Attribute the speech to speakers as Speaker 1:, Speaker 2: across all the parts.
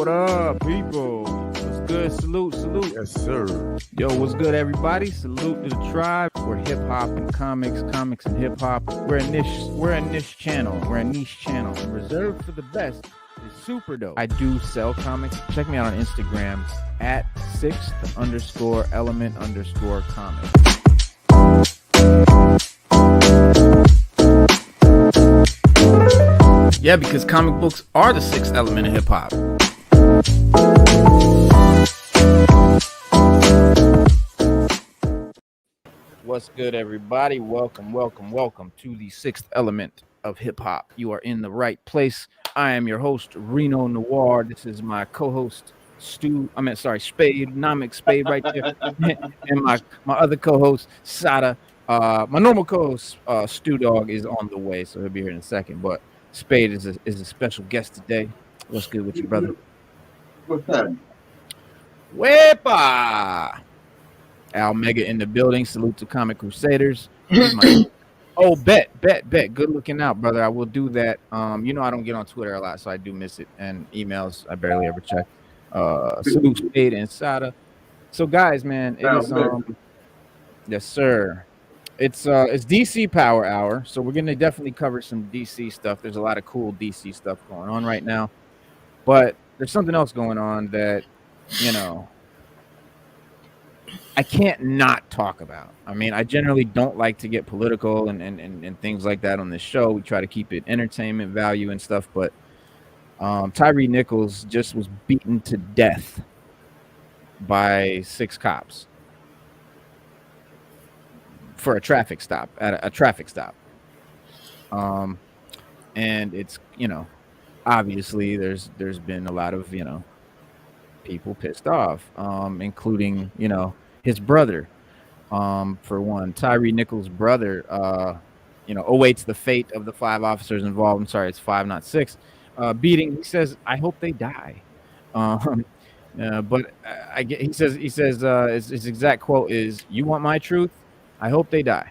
Speaker 1: What up, people? What's good? Salute.
Speaker 2: Yes, sir.
Speaker 1: Yo, what's good, everybody? Salute to the tribe. We're hip hop and comics and hip hop. We're a niche channel. And reserved for the best is super dope. I do sell comics. Check me out on Instagram at 6th_element_comics. Yeah, because comic books are the sixth element of hip hop. What's good, everybody? Welcome to the sixth element of hip hop. You are in the right place. I am your host, Reno Noir. This is my co-host, Spade, Nomic Spade right there. And my other co-host, Sada. My normal co-host, Stu Dog, is on the way, so he'll be here in a second. But Spade is a special guest today. What's good with you, brother?
Speaker 2: What's that?
Speaker 1: Wepa! Al Mega in the building. Salute to Comic Crusaders. Bet. Good looking out, brother. I will do that. I don't get on Twitter a lot, so I do miss it. And emails, I barely ever check. Salute Spade and Sada. So, guys, man, it is yes, sir. It's DC Power Hour, so we're gonna definitely cover some DC stuff. There's a lot of cool DC stuff going on right now, but there's something else going on that I can't not talk about. I mean, I generally don't like to get political and things like that on this show. We try to keep it entertainment value and stuff, but Tyre Nichols just was beaten to death by 6 cops for a traffic stop at a traffic stop. And it's, obviously there's been a lot of, people pissed off, including, his brother. For one, Tyre Nichols' brother, awaits the fate of the 5 officers involved. I'm sorry, it's 5, not 6. Beating. He says, "I hope they die." But he says his exact quote is, "You want my truth? I hope they die."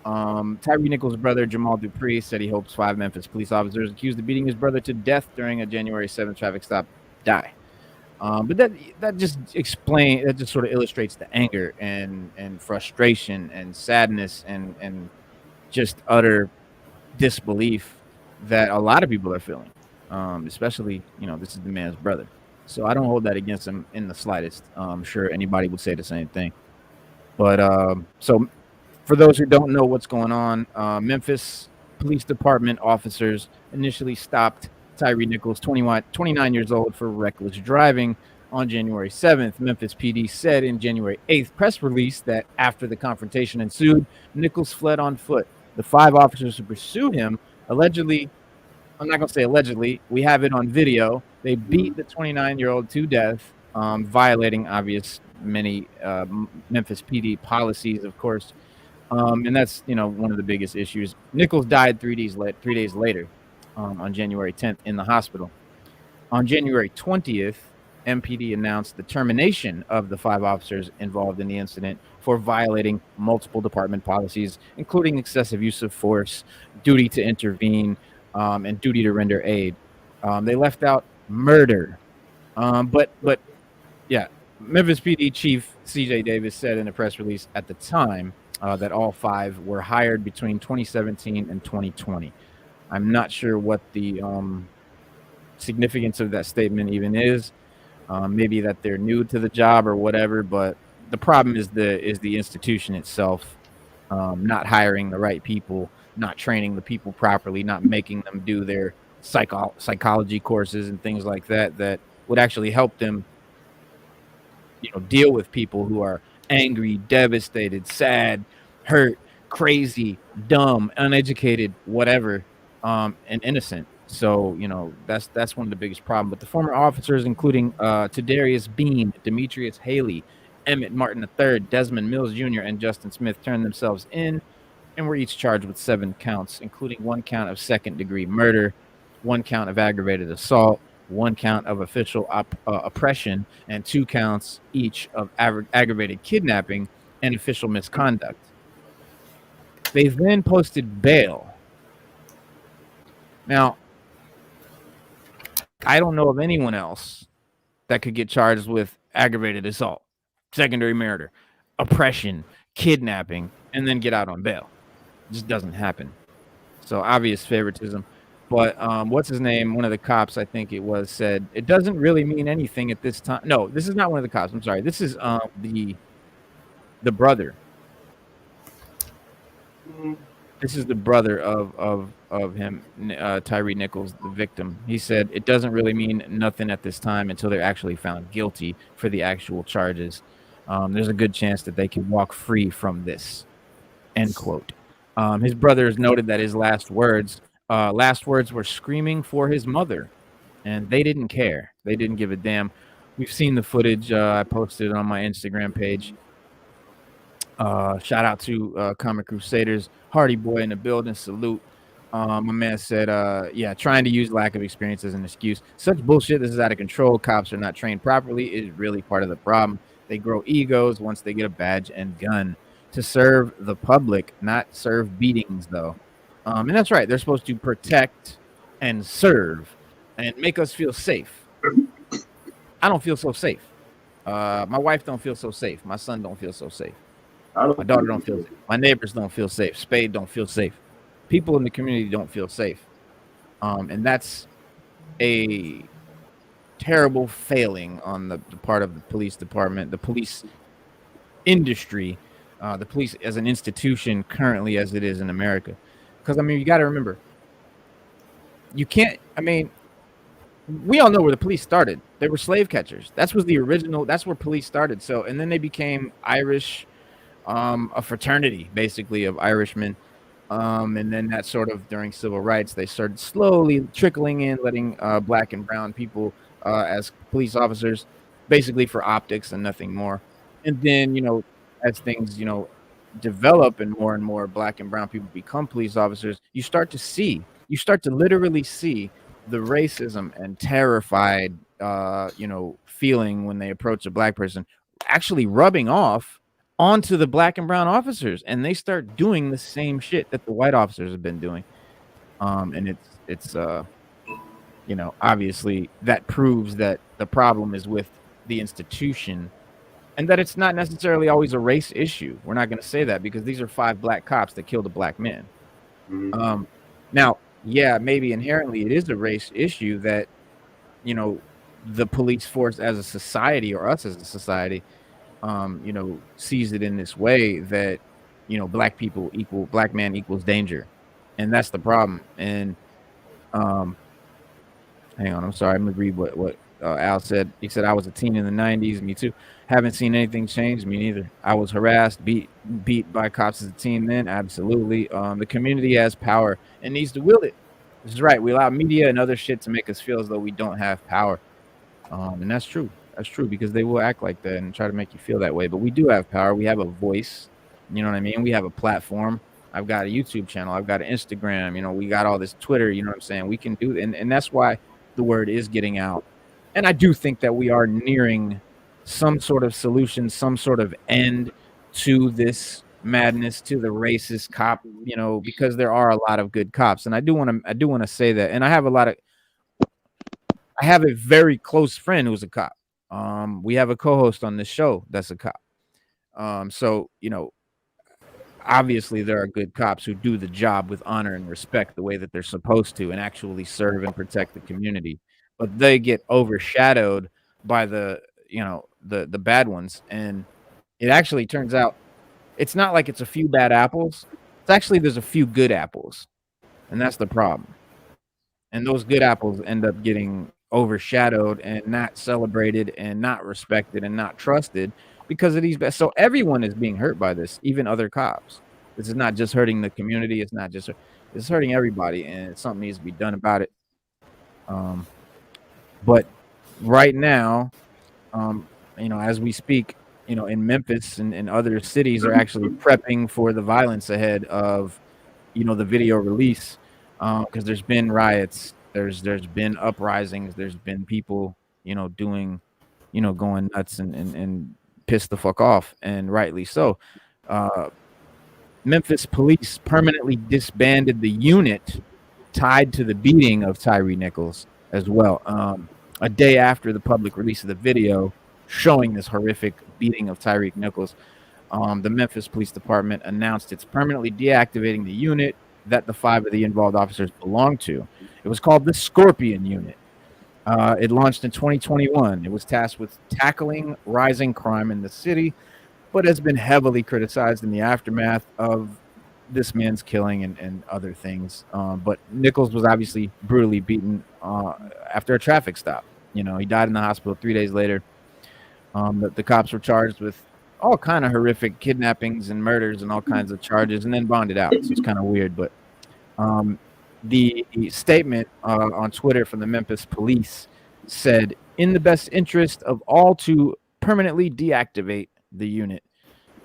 Speaker 1: Tyre Nichols' brother, Jamal Dupree, said he hopes 5 Memphis police officers accused of beating his brother to death during a January 7th traffic stop die. But that just sort of illustrates the anger and frustration and sadness and just utter disbelief that a lot of people are feeling, especially, this is the man's brother. So I don't hold that against him in the slightest. I'm sure anybody would say the same thing. But so for those who don't know what's going on, Memphis Police Department officers initially stopped Tyre Nichols, 29 years old, for reckless driving on January 7th. Memphis PD said in January 8th press release that after the confrontation ensued, Nichols fled on foot. The 5 officers who pursued him allegedly, I'm not going to say allegedly, we have it on video, they beat the 29-year-old to death, violating many Memphis PD policies, of course. And that's, one of the biggest issues. Nichols died 3 days later, on January 10th in the hospital. On January 20th, MPD announced the termination of the 5 officers involved in the incident for violating multiple department policies, including excessive use of force, duty to intervene, and duty to render aid. They left out murder. But yeah, Memphis PD Chief C.J. Davis said in a press release at the time that all 5 were hired between 2017 and 2020. I'm not sure what the significance of that statement even is. Maybe that they're new to the job or whatever, but the problem is the institution itself, not hiring the right people, not training the people properly, not making them do their psychology courses and things like that would actually help them, deal with people who are angry, devastated, sad, hurt, crazy, dumb, uneducated, whatever, and innocent. So, that's one of the biggest problems. But the former officers, including Tadarius Bean, Demetrius Haley, Emmett Martin III, Desmond Mills Jr., and Justin Smith, turned themselves in and were each charged with 7 counts, including 1 count of second-degree murder, 1 count of aggravated assault, 1 count of official oppression, and 2 counts each of aggravated kidnapping and official misconduct. They then posted bail. Now, I don't know of anyone else that could get charged with aggravated assault, secondary murder, oppression, kidnapping, and then get out on bail. It just doesn't happen. So obvious favoritism. But what's his name? One of the cops, I think it was, said it doesn't really mean anything at this time. No, this is not one of the cops. I'm sorry. This is the brother. This is the brother of him, Tyre Nichols, the victim. He said it doesn't really mean nothing at this time until they're actually found guilty for the actual charges. There's a good chance that they can walk free from this. End quote. His brother has noted that his last words were screaming for his mother, and they didn't care. They didn't give a damn. We've seen the footage. I posted it on my Instagram page. Shout out to Comic Crusaders, Hardy Boy in the building. Salute. My man said, yeah, trying to use lack of experience as an excuse. Such bullshit. This is out of control. Cops are not trained properly is really part of the problem. They grow egos once they get a badge and gun to serve the public, not serve beatings, though. And that's right. They're supposed to protect and serve and make us feel safe. I don't feel so safe. My wife don't feel so safe. My son don't feel so safe. My daughter don't feel safe. My neighbors don't feel safe. Spade don't feel safe. People in the community don't feel safe. And that's a terrible failing on the part of the police department, the police industry, the police as an institution currently as it is in America. Because, I mean, you got to remember, you can't, I mean, we all know where the police started. They were slave catchers. That's where police started. So, and then they became Irish, a fraternity, basically, of Irishmen. And then that sort of during civil rights, they started slowly trickling in, letting black and brown people as police officers, basically for optics and nothing more. And then, as things, develop and more black and brown people become police officers, you start to literally see the racism and terrified, feeling when they approach a black person actually rubbing off onto the black and brown officers, and they start doing the same shit that the white officers have been doing. And it's obviously that proves that the problem is with the institution and that it's not necessarily always a race issue. We're not going to say that because these are 5 black cops that killed a black man. Mm-hmm. Now, yeah, maybe inherently it is a race issue that, the police force as a society or us as a society, sees it in this way that, black man equals danger. And that's the problem. And hang on, I'm sorry. I'm going to read what Al said. He said, I was a teen in the 90s. Me too. Haven't seen anything change. Me neither. I was harassed, beat by cops as a teen then. Absolutely. The community has power and needs to wield it. This is right. We allow media and other shit to make us feel as though we don't have power. And that's true. That's true because they will act like that and try to make you feel that way. But we do have power. We have a voice. You know what I mean? We have a platform. I've got a YouTube channel. I've got an Instagram. We got all this Twitter. You know what I'm saying? We can do it. And that's why the word is getting out. And I do think that we are nearing some sort of solution, some sort of end to this madness, to the racist cop, because there are a lot of good cops. And I do want to say that. And I have a very close friend who's a cop. We have a co-host on this show that's a cop. So, obviously there are good cops who do the job with honor and respect the way that they're supposed to and actually serve and protect the community. But they get overshadowed by the bad ones. And it actually turns out it's not like it's a few bad apples. It's actually there's a few good apples. And that's the problem. And those good apples end up getting overshadowed and not celebrated and not respected and not trusted because of these bad. So everyone is being hurt by this, even other cops. This is not just hurting the community. It's hurting everybody, and something needs to be done about it. But right now, as we speak, in Memphis and other cities are actually prepping for the violence ahead of, the video release, because there's been riots, there's been uprisings, there's been people, doing, going nuts and pissed the fuck off, and rightly so. Memphis Police permanently disbanded the unit tied to the beating of Tyre Nichols as well. a day after the public release of the video showing this horrific beating of Tyre Nichols, the Memphis Police Department announced it's permanently deactivating the unit that the 5 of the involved officers belonged to. It was called the Scorpion Unit. It launched in 2021. It was tasked with tackling rising crime in the city, but has been heavily criticized in the aftermath of this man's killing and other things. But Nichols was obviously brutally beaten after a traffic stop. He died in the hospital 3 days later. The cops were charged with all kind of horrific kidnappings and murders and all kinds of charges, and then bonded out. So it's kind of weird. But the statement on Twitter from the Memphis police said, "In the best interest of all to permanently deactivate the unit.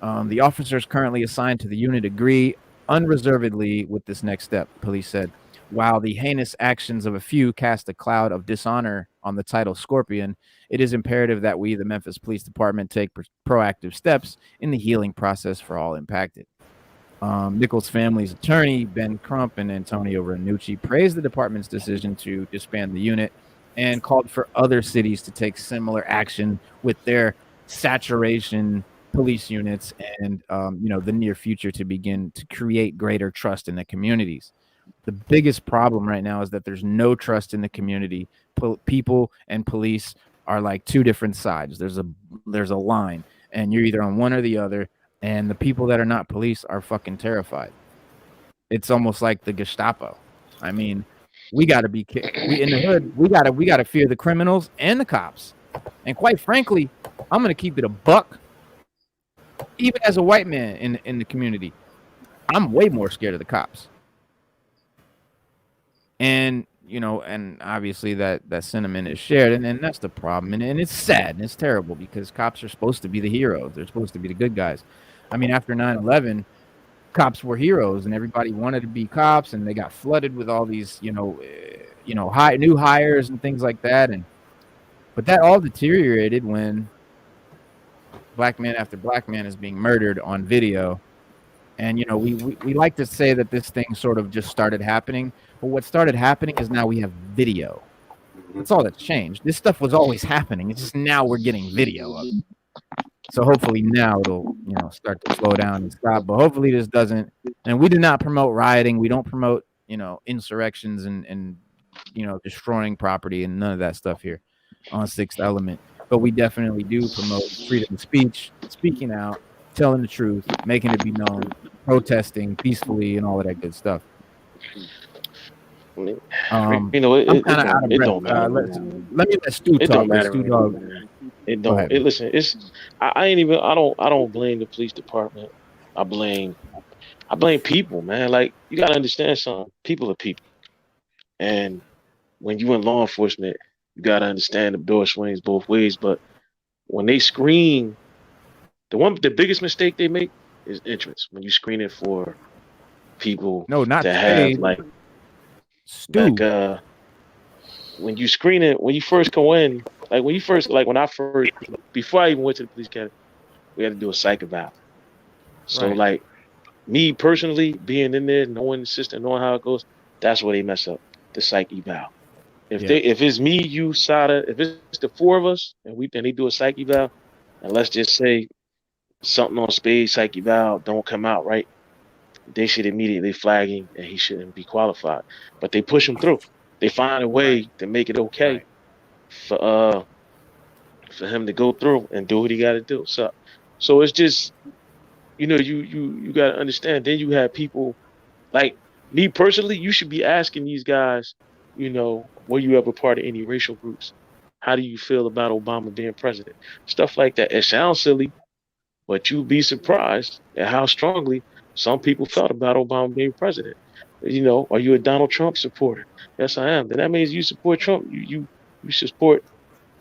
Speaker 1: The officers currently assigned to the unit agree unreservedly with this next step," police said. "While the heinous actions of a few cast a cloud of dishonor on the title Scorpion, it is imperative that we, the Memphis Police Department, take proactive steps in the healing process for all impacted." Nichols' family's attorney, Ben Crump and Antonio Ranucci, praised the department's decision to disband the unit and called for other cities to take similar action with their saturation police units and the near future to begin to create greater trust in the communities. The biggest problem right now is that there's no trust in the community. People and police are like two different sides. There's a line, and you're either on one or the other. And the people that are not police are fucking terrified. It's almost like the Gestapo. I mean, we got to be in the hood. We got to fear the criminals and the cops. And quite frankly, I'm gonna keep it a buck. Even as a white man in the community, I'm way more scared of the cops. And and obviously that sentiment is shared, and that's the problem. And it's sad and it's terrible because cops are supposed to be the heroes. They're supposed to be the good guys. I mean, after 9/11, cops were heroes, and everybody wanted to be cops, and they got flooded with all these, new hires and things like that. But that all deteriorated when black man after black man is being murdered on video. And we like to say that this thing sort of just started happening, but what started happening is now we have video. That's all that's changed. This stuff was always happening. It's just now we're getting video of it. So hopefully now it'll, start to slow down and stop. But hopefully this doesn't. And we do not promote rioting. We don't promote, insurrections and destroying property and none of that stuff here on Sixth Element. But we definitely do promote freedom of speech, speaking out, telling the truth, making it be known, protesting peacefully, and all of that good stuff. I'm kind of out of breath. Let me let Stu talk.
Speaker 3: Don't matter. It don't. Listen, I don't blame the police department. I blame people, man. Like, you gotta understand something. People are people, and when you in law enforcement, you gotta understand the door swings both ways. But when they screen, the biggest mistake they make is entrance. When you screen it for people,
Speaker 1: not
Speaker 3: that have like.
Speaker 1: Stu.
Speaker 3: Like, when you screen it, when you first go in, before I even went to the police academy, we had to do a psych eval. So like, me personally, being in there, knowing the system, knowing how it goes, that's where they mess up, the psych eval. If it's me, you, Sada, if it's the 4 of us and they do a psych eval, and let's just say something on Spade psych eval don't come out right, they should immediately flag him and he shouldn't be qualified. But they push him through. They find a way to make it okay for him to go through and do what he got to do. So it's just, you got to understand. Then you have people like me personally. You should be asking these guys, were you ever part of any racial groups? How do you feel about Obama being president? Stuff like that. It sounds silly, but you'd be surprised at how strongly some people felt about Obama being president. Are you a Donald Trump supporter? Yes, I am. Then that means you support Trump. You support,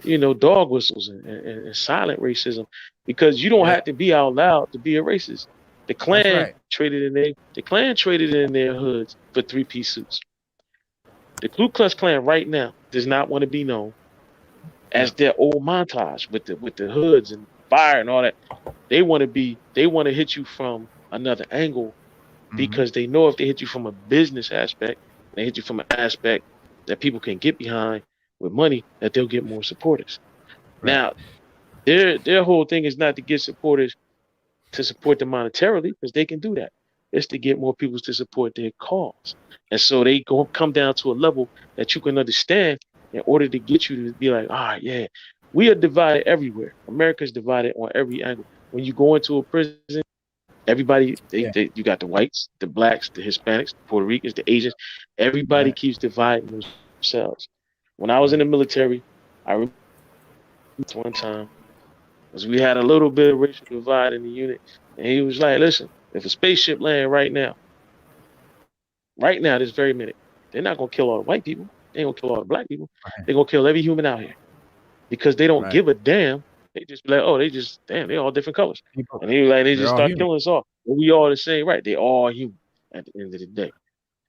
Speaker 3: dog whistles and silent racism, because you don't have to be out loud to be a racist. The Klan traded in their hoods for 3-piece suits. The Ku Klux Klan right now does not want to be known as their old montage with the hoods and fire and all that. They want to hit you from another angle, because they know if they hit you from a business aspect, they hit you from an aspect that people can get behind, with money, that they'll get more supporters.
Speaker 1: Right.
Speaker 3: Now, their whole thing is not to get supporters to support them monetarily, because they can do that. It's to get more people to support their cause. And so they come down to a level that you can understand in order to get you to be like, all right, yeah, we are divided everywhere. America's divided on every angle. When you go into a prison, everybody,
Speaker 1: Yeah.
Speaker 3: you got the whites, the blacks, the Hispanics, the Puerto Ricans, the Asians. Everybody
Speaker 1: Right.
Speaker 3: keeps dividing themselves. When I was in the military, I remember one time, because we had a little bit of racial divide in the unit, and he was like, listen, if a spaceship land right now, this very minute, they're not gonna kill all the white people, they ain't gonna kill all the black people,
Speaker 1: Right.
Speaker 3: they're gonna kill every human out here, because they don't
Speaker 1: Right.
Speaker 3: give a damn. They just be like, oh, they just damn, they all different colors.
Speaker 1: People,
Speaker 3: And he was like, they
Speaker 1: they're
Speaker 3: just
Speaker 1: all
Speaker 3: start
Speaker 1: human.
Speaker 3: killing us all. But we all the same, right? They all human at the end of the day.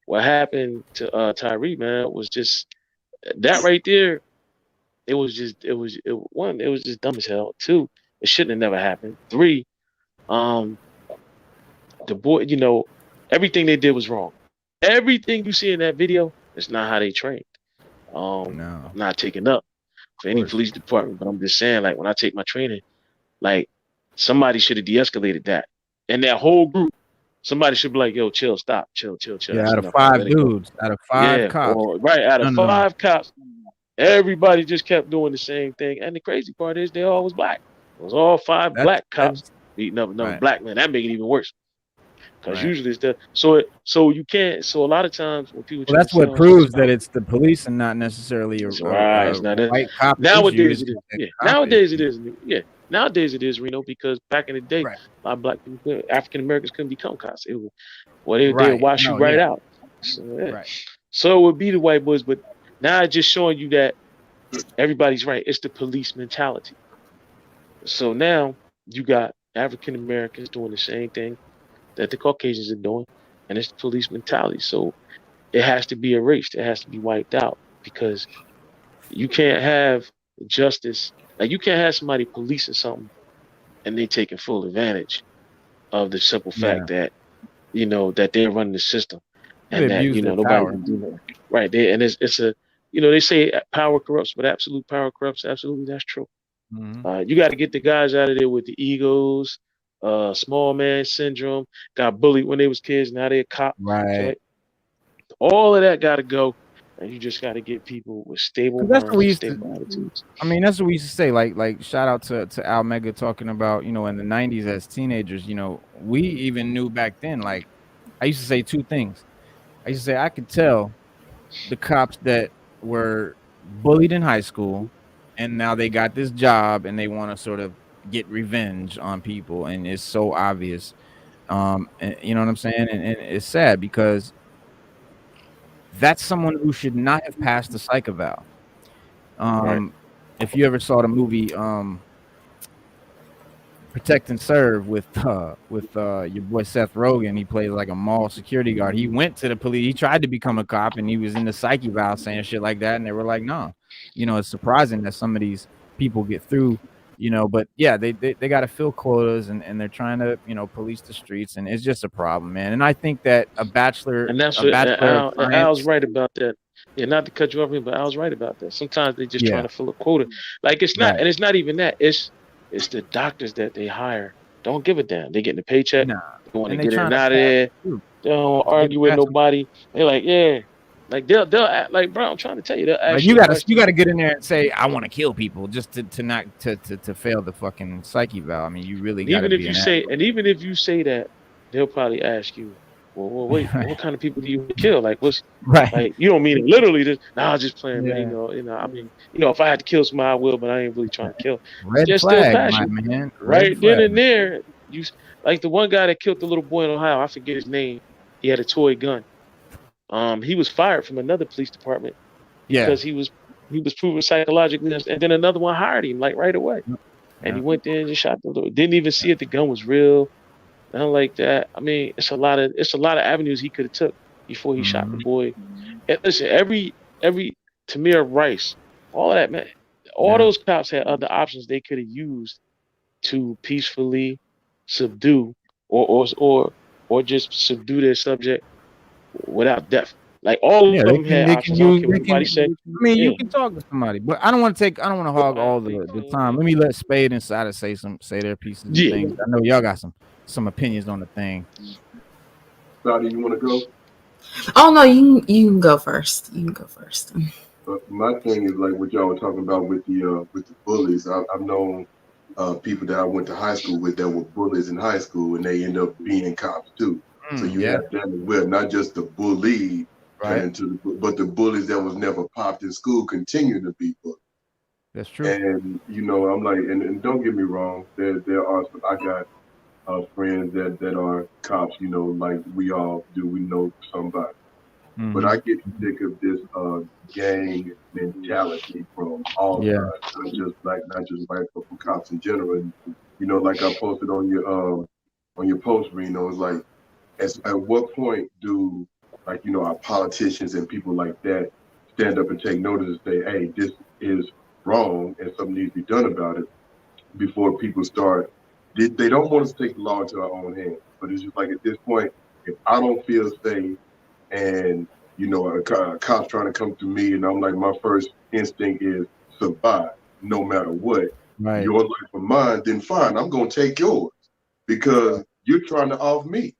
Speaker 3: What happened to Tyre, man, was just that right there. It was just dumb as hell. Two, it shouldn't have never happened. Three, um, the boy, everything they did was wrong. Everything you see in that video is not how they trained.
Speaker 1: No,
Speaker 3: I'm not taking up for
Speaker 1: of
Speaker 3: any
Speaker 1: course.
Speaker 3: police department, but I'm just saying, like, when I take my training, like, somebody should have de-escalated that. And that whole group, somebody should be like, yo, chill, stop, chill.
Speaker 1: Yeah,
Speaker 3: That's
Speaker 1: out of
Speaker 3: enough. Right,
Speaker 1: 5
Speaker 3: let it go.
Speaker 1: dudes, out of 5
Speaker 3: Yeah,
Speaker 1: cops,
Speaker 3: or right, out of
Speaker 1: none of them.
Speaker 3: 5 cops, everybody just kept doing the same thing. And the crazy part is they all was black. It was all 5 black cops
Speaker 1: That's
Speaker 3: beating up another
Speaker 1: right.
Speaker 3: black man. That make it even worse. Because
Speaker 1: Right.
Speaker 3: usually it's so you can't, so a lot of times when people
Speaker 1: Well,
Speaker 3: try to
Speaker 1: that's what
Speaker 3: sell us on
Speaker 1: proves that
Speaker 3: stuff,
Speaker 1: it's the police and not necessarily
Speaker 3: it's right. It's not
Speaker 1: a
Speaker 3: that.
Speaker 1: white cop issue.
Speaker 3: Nowadays
Speaker 1: It's
Speaker 3: it is.
Speaker 1: just a
Speaker 3: Yeah.
Speaker 1: cop
Speaker 3: Nowadays it
Speaker 1: issue.
Speaker 3: is. Yeah. Nowadays it is, Reno, because back in the day,
Speaker 1: Right.
Speaker 3: a lot of black people, African Americans couldn't become cops. It was, well, they would
Speaker 1: Right.
Speaker 3: wash you
Speaker 1: No.
Speaker 3: right
Speaker 1: Yeah.
Speaker 3: out. So, yeah.
Speaker 1: Right.
Speaker 3: So it would be the white boys, but now it's just showing you that everybody's right. It's the police mentality. So now you got African Americans doing the same thing that the Caucasians are doing, and it's the police mentality. So it has to be erased. It has to be wiped out, because you can't have justice. Like, you can't have somebody policing something and they taking full advantage of the simple
Speaker 1: Yeah.
Speaker 3: fact that that they're running the system,
Speaker 1: They
Speaker 3: and that
Speaker 1: abuse their
Speaker 3: nobody
Speaker 1: power.
Speaker 3: can do that. Right. And it's a they say power corrupts, but absolute power corrupts. Absolutely, that's true.
Speaker 1: Hmm.
Speaker 3: You got to get the guys out of there with the egos, small man syndrome, got bullied when they was kids, now they're a cop. So,
Speaker 1: Right.
Speaker 3: like, all of that got to go, and you just got to get people with stable
Speaker 1: Because that's what
Speaker 3: minds
Speaker 1: we
Speaker 3: and
Speaker 1: used to.
Speaker 3: stable attitudes.
Speaker 1: I mean, that's what we used to say. Like shout out to Al Mega talking about in the '90s as teenagers. We even knew back then. Like I used to say 2 things. I used to say I could tell the cops that were bullied in high school, and now they got this job and they want to sort of get revenge on people, and it's so obvious. And you know what I'm saying? And it's sad because that's someone who should not have passed the psych eval.
Speaker 3: Right.
Speaker 1: If you ever saw the movie Protect and Serve with your boy Seth Rogen, he plays like a mall security guard. He went to the police. He tried to become a cop, and he was in the psych eval saying shit like that, and they were like, "No." It's surprising that some of these people get through. But yeah, they got to fill quotas, and they're trying to police the streets, and it's just a problem, man. And I think that a bachelor
Speaker 3: And that's
Speaker 1: of
Speaker 3: what and Al's
Speaker 1: science,
Speaker 3: right about that. Yeah, not to cut you off, but Al's right about that. Sometimes they just trying
Speaker 1: yeah,
Speaker 3: to fill a quota. Like, it's not,
Speaker 1: right,
Speaker 3: and it's not even that. It's the doctors that they hire. Don't give a damn. They getting a paycheck.
Speaker 1: nah,
Speaker 3: They want to
Speaker 1: and they
Speaker 3: get in
Speaker 1: trying
Speaker 3: and
Speaker 1: to
Speaker 3: out of
Speaker 1: pass
Speaker 3: there.
Speaker 1: through.
Speaker 3: They don't
Speaker 1: They
Speaker 3: argue with
Speaker 1: pass them.
Speaker 3: nobody. They're like, yeah, like they'll act, like, bro, I'm trying to tell you, they'll
Speaker 1: Like
Speaker 3: ask
Speaker 1: you
Speaker 3: you a
Speaker 1: gotta
Speaker 3: question.
Speaker 1: get in there and say I want to kill people just to not to fail the fucking psyche valve. I mean, you really
Speaker 3: And
Speaker 1: got to
Speaker 3: even if
Speaker 1: be
Speaker 3: you
Speaker 1: an
Speaker 3: say,
Speaker 1: asshole.
Speaker 3: and even if you say that, they'll probably ask you, well, wait, what kind of people do you kill? Like, what's
Speaker 1: Right.
Speaker 3: like, you don't mean it literally? Just, nah, I'm just playing, man.
Speaker 1: Yeah.
Speaker 3: I mean, if I had to kill somebody, I will, but I ain't really trying to kill.
Speaker 1: Red
Speaker 3: Just still
Speaker 1: flag,
Speaker 3: pass
Speaker 1: my
Speaker 3: you
Speaker 1: man. Red
Speaker 3: right then
Speaker 1: flag.
Speaker 3: and there. You like the one guy that killed the little boy in Ohio. I forget his name. He had a toy gun. He was fired from another police department
Speaker 1: Yeah.
Speaker 3: because he was proven psychologically, and then another one hired him like right away. And
Speaker 1: Yeah.
Speaker 3: he went there and just shot the little. Didn't even see if the gun was real. Nothing like that. I mean, it's a lot of avenues he could have took before he shot the
Speaker 1: Mhm.
Speaker 3: boy. And listen, every Tamir Rice, all of that, man, all
Speaker 1: Yeah.
Speaker 3: those cops had other options they could have used to peacefully subdue or just subdue their subject without death. Like all
Speaker 1: Yeah,
Speaker 3: of them had
Speaker 1: they can
Speaker 3: options. I don't
Speaker 1: use
Speaker 3: care what
Speaker 1: they can.
Speaker 3: nobody say.
Speaker 1: I mean,
Speaker 3: Yeah.
Speaker 1: you can talk to somebody, but I don't want to hog all the time. Let me let Spade and Sada say their pieces and
Speaker 3: Yeah.
Speaker 1: things. I know y'all got some opinions on the thing.
Speaker 2: Saudi, you want to go?
Speaker 4: Oh no, you can go first. You can go first.
Speaker 2: My thing is like what y'all were talking about with the bullies. I've known people that I went to high school with that were bullies in high school, and they end up being cops too. So you
Speaker 1: Yeah,
Speaker 2: have that as well, not just the bully turn
Speaker 1: right.
Speaker 2: into, but the bullies that was never popped in school continue to be bullies.
Speaker 1: That's true.
Speaker 2: And I'm like, and don't get me wrong, there are some. I got friends that are cops. Like we all do. We know somebody. But I get sick of this gang mentality from all
Speaker 1: Yeah,
Speaker 2: sides, not just black, but from cops in general. And, like I posted on your post, Reno, it's like, at what point do our politicians and people like that stand up and take notice and say, hey, this is wrong and something needs to be done about it before people start. They don't want us to take the law into our own hands, but it's just like at this point, if I don't feel safe and a cop's trying to come to me, and I'm like, my first instinct is survive, no matter what.
Speaker 1: right.
Speaker 2: Your life or mine, then fine, I'm gonna take yours because you're trying to off me.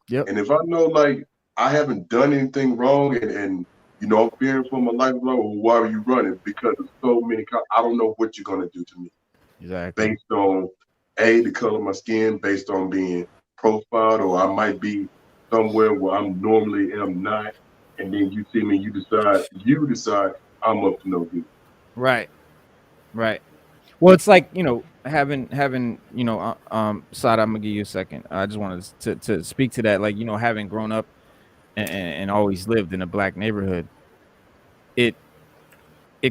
Speaker 1: Yep.
Speaker 2: And if I know like I haven't done anything wrong, and I'm fearing for my life, well, why are you running? Because of so many cops, I don't know what you're gonna do to me
Speaker 1: Exactly.
Speaker 2: based on the color of my skin, based on being profiled, or I might be somewhere where I'm normally am not, and then you see me, you decide I'm up to no good.
Speaker 1: Right. Right. Well, it's like having Sada, I'm gonna give you a second. I just wanted to speak to that. Like having grown up and always lived in a black neighborhood, it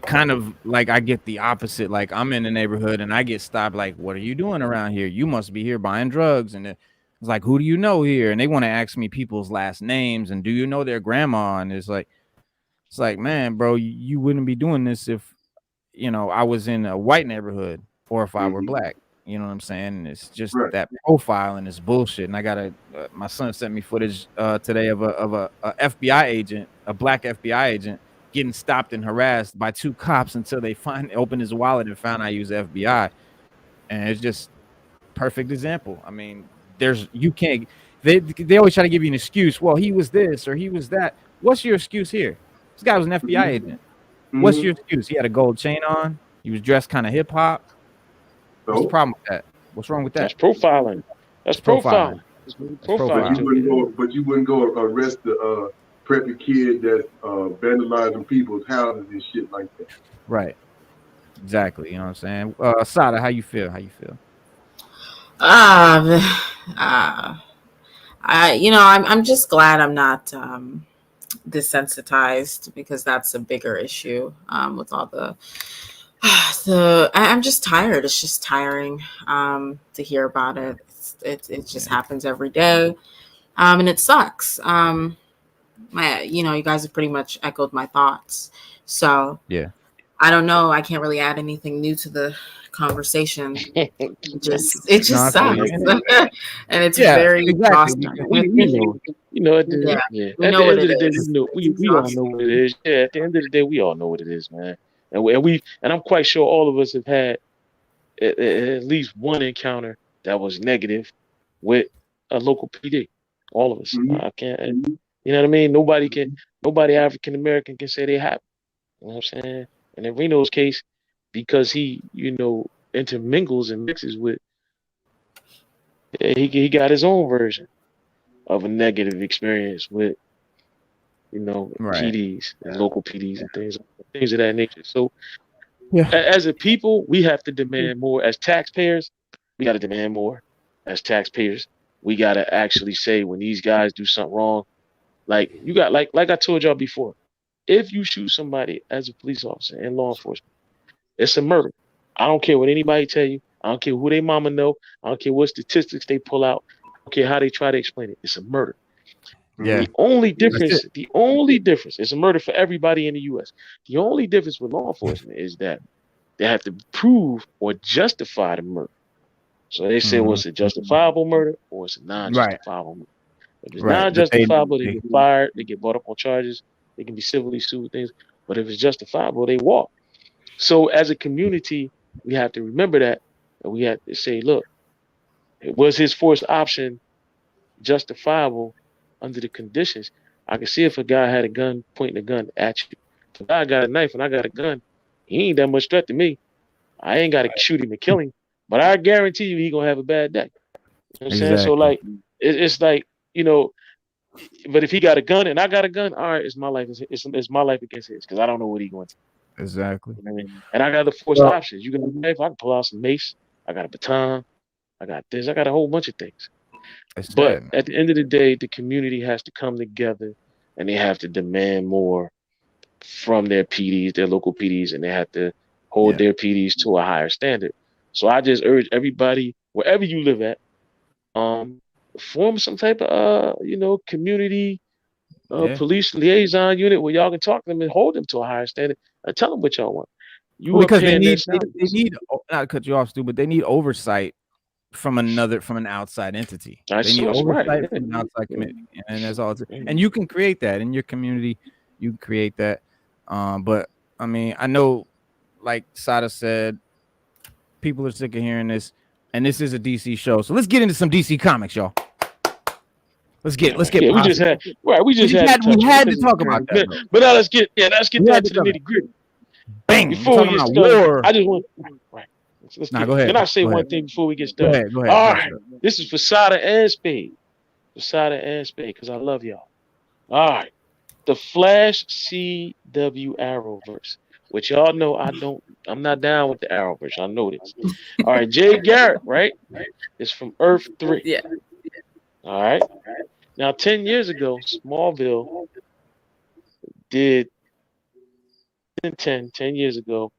Speaker 1: kind of like I get the opposite. Like I'm in the neighborhood and I get stopped. Like, what are you doing around here? You must be here buying drugs. And it's like, who do you know here? And they want to ask me people's last names and do you know their grandma? And it's like, man, bro, you wouldn't be doing this if I was in a white neighborhood or if I were black. You know what I'm saying? And it's just
Speaker 2: Right.
Speaker 1: that profile and it's bullshit. And I got my son sent me footage today of a FBI agent, a black FBI agent, getting stopped and harassed by two cops until they opened his wallet and found I use FBI. And it's just perfect example. I mean, you can't. They always try to give you an excuse. Well, he was this or he was that. What's your excuse here? This guy was an FBI agent. What's your excuse? He had a gold chain on. He was dressed kind of hip hop. What's the problem with that? What's wrong with that?
Speaker 3: That's profiling. That's profiling.
Speaker 1: Profiling.
Speaker 2: But you wouldn't go arrest the preppy kid that's vandalizing people's houses and shit like that.
Speaker 1: Right. Exactly. You know what I'm saying? Sada, how you feel?
Speaker 4: I'm just glad I'm not desensitized because that's a bigger issue with all the I'm just tired. It's just tiring to hear about it. It just happens every day, and it sucks. You guys have pretty much echoed my thoughts. So
Speaker 1: yeah,
Speaker 4: I don't know. I can't really add anything new to the conversation. It just sucks, and it's very exhausting.
Speaker 3: At the end of the day, we all know what it is. Yeah, at the end of the day, we all know what it is, man. And I'm quite sure all of us have had at least one encounter that was negative with a local PD. All of us. I can't. You know what I mean? Nobody African American can say they have. You know what I'm saying? And in Reno's case, because he, intermingles and mixes with, he got his own version of a negative experience with,
Speaker 1: right.
Speaker 3: PDs and local PDs and things of that nature. So,
Speaker 1: Yeah.
Speaker 3: as a people, we have to demand more. As taxpayers, we got to demand more. As taxpayers, we got to actually say when these guys do something wrong. Like you got, like I told y'all before, if you shoot somebody as a police officer in law enforcement, it's a murder. I don't care what anybody tell you. I don't care who they mama know. I don't care what statistics they pull out. I don't care how they try to explain it. It's a murder.
Speaker 1: Yeah.
Speaker 3: The only difference, it's a murder for everybody in the U.S. The only difference with law enforcement is that they have to prove or justify the murder. So they say, well, it's a justifiable murder or it's a non-justifiable murder. If it's non-justifiable, they get fired. They get brought up on charges. They can be civilly sued with things, but if it's justifiable, they walk. So as a community, we have to remember that, and we have to say, look, was his forced option justifiable under the conditions? I can see if a guy had a gun pointing a gun at you. If a guy got a knife and I got a gun, he ain't that much threat to me. I ain't got to shoot him and kill him, but I guarantee you he gonna have a bad day. You know what I'm saying? So like, it's like, you know, but if he got a gun and I got a gun, all right, it's my life. It's my life against his because I don't know what he's going to.
Speaker 1: Exactly.
Speaker 3: You know what I mean? And I got the forced options. You got a knife, I can pull out some mace. I got a baton. I got this. I got a whole bunch of things. But at the end of the day, the community has to come together and they have to demand more from their PDs, their local PDs, and they have to hold their PDs to a higher standard. So I just urge everybody, wherever you live at, form some type of community police liaison unit where y'all can talk to them and hold them to a higher standard and tell them what y'all want.
Speaker 1: Because they need not to cut you off, Stu, but they need oversight from an outside entity. They need oversight from an outside committee, and that's all. And you can create that in your community. You can create that. But I mean, I know, like Sada said, people are sick of hearing this, and this is a DC show. So let's get into some DC comics, y'all. Let's get.
Speaker 3: Yeah, we just had to talk about that. But now let's get down to the nitty gritty.
Speaker 1: Bang!
Speaker 3: Before we get started, I just want
Speaker 1: go ahead.
Speaker 3: Can I say one thing before we get started?
Speaker 1: Go ahead.
Speaker 3: All right, this is for Sada and Spade, because I love y'all. All right, the Flash CW Arrowverse, which y'all know I'm not down with the Arrowverse. I know this. All right, Jay Garrick, right? Is from Earth 3.
Speaker 4: Yeah.
Speaker 3: All right. Now, 10 years ago, Smallville did 10 years ago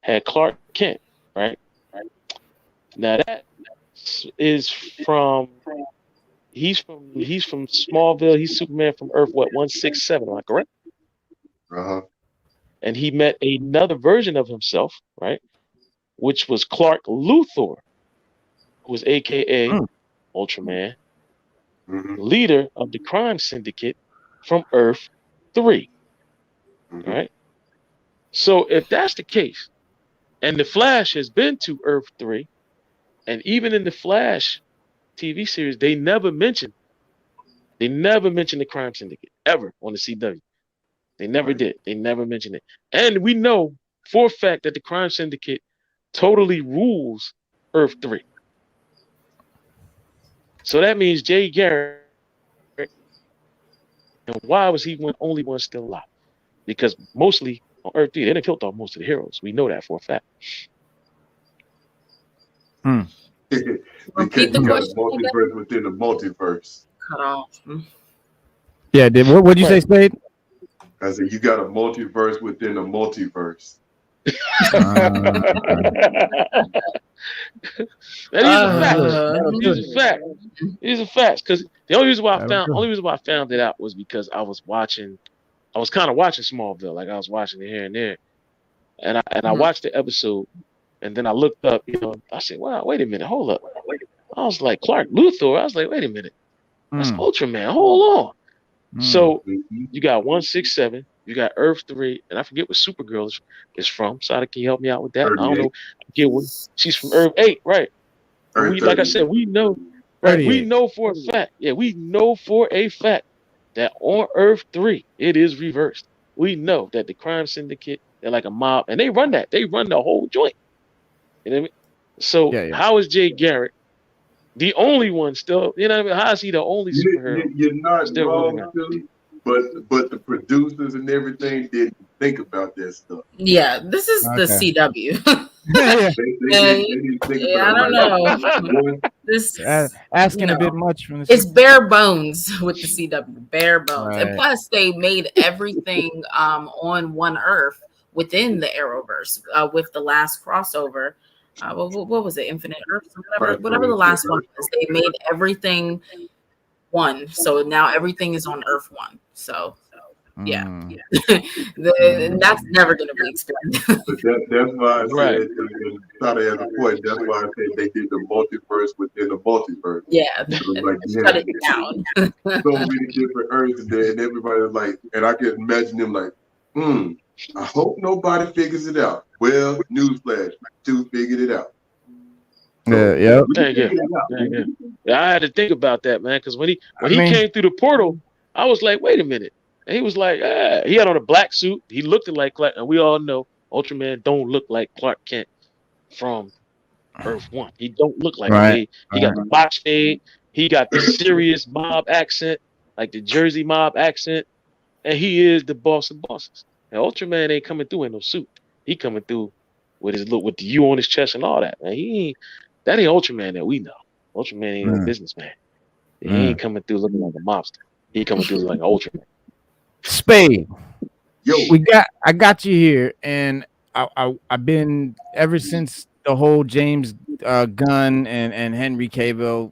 Speaker 3: had Clark Kent, right? Now that is from he's from Smallville. He's Superman from Earth 167. Am I correct? And he met another version of himself, right? Which was Clark Luthor, who was AKA Ultraman, leader of the crime syndicate from Earth 3. Right? So if that's the case, and the Flash has been to Earth 3, and even in the Flash TV series, they never mentioned the crime syndicate ever on the CW. They never did. They never mentioned it. And we know for a fact that the crime syndicate totally rules Earth 3. So that means Jay Garrick, and why was he only one still alive? Because mostly on Earth 3, they done killed off most of the heroes. We know that for a fact.
Speaker 2: Because you got a multiverse within the multiverse.
Speaker 4: Cut off.
Speaker 1: Yeah, what'd you say, Spade?
Speaker 2: I said you got a multiverse within the multiverse.
Speaker 3: These are facts. These are facts. Because the only reason why I found it out was because I was kind of watching Smallville, like I was watching it here and there, and I watched the episode, and then I looked up, I said, wow, wait a minute, hold up. I was like, Clark Luthor. I was like, wait a minute, that's Ultraman. Hold on. So you got 167, you got Earth 3, and I forget what Supergirl is from. Sada, can you help me out with that? 38. I don't know. I forget what she's from. Earth 8, right? Like I said, we know, right? 38. We know for a fact. Yeah, we know for a fact that on Earth 3 it is reversed. We know that the crime syndicate, they're like a mob, and they run that. They run the whole joint. You know what I mean? So how is Jay Garrick the only one still? You know what I mean? How is he the only superhero?
Speaker 2: You're not wrong, Philly, but the producers and everything didn't think about that stuff.
Speaker 4: Yeah, this is the CW.
Speaker 2: I
Speaker 4: don't know. This
Speaker 1: asking a bit much from the
Speaker 4: it's bare bones with the CW, bare bones, and plus they made everything on one Earth within the Arrowverse with the last crossover. What was it? Infinite Earth, whatever the last one was. They made everything one, so now everything is on Earth 1. So Yeah,
Speaker 1: Mm.
Speaker 4: and that's never going to be explained.
Speaker 2: But that's why I
Speaker 3: Right.
Speaker 2: said, and thought as a point, that's why I said they did the multiverse within the multiverse.
Speaker 4: Yeah,
Speaker 2: So
Speaker 4: and
Speaker 2: like,
Speaker 4: shut it down.
Speaker 2: so many different Earths there, and everybody was like, and I can imagine them like, I hope nobody figures it out. Well, newsflash, two figured it out. So,
Speaker 1: Yeah.
Speaker 2: we
Speaker 3: Dang, yeah.
Speaker 2: figured it out.
Speaker 3: Dang, yeah. Yeah, I had to think about that, man, because when he
Speaker 1: I mean-
Speaker 3: came through the portal, I was like, wait a minute. And he was like, he had on a black suit. He looked like Clark, and we all know Ultraman don't look like Clark Kent from Earth 1. He don't look like him.
Speaker 1: Right.
Speaker 3: He got the box fade. He got the serious mob accent, like the Jersey mob accent, and he is the boss of bosses. And Ultraman ain't coming through in no suit. He coming through with his look, with the U on his chest and all that. Man, that ain't Ultraman that we know. Ultraman ain't a businessman. He ain't coming through looking like a mobster. He coming through like an Ultraman.
Speaker 1: Spade.
Speaker 2: Yo,
Speaker 1: I got you here, and I've been ever since the whole James Gunn and Henry Cavill,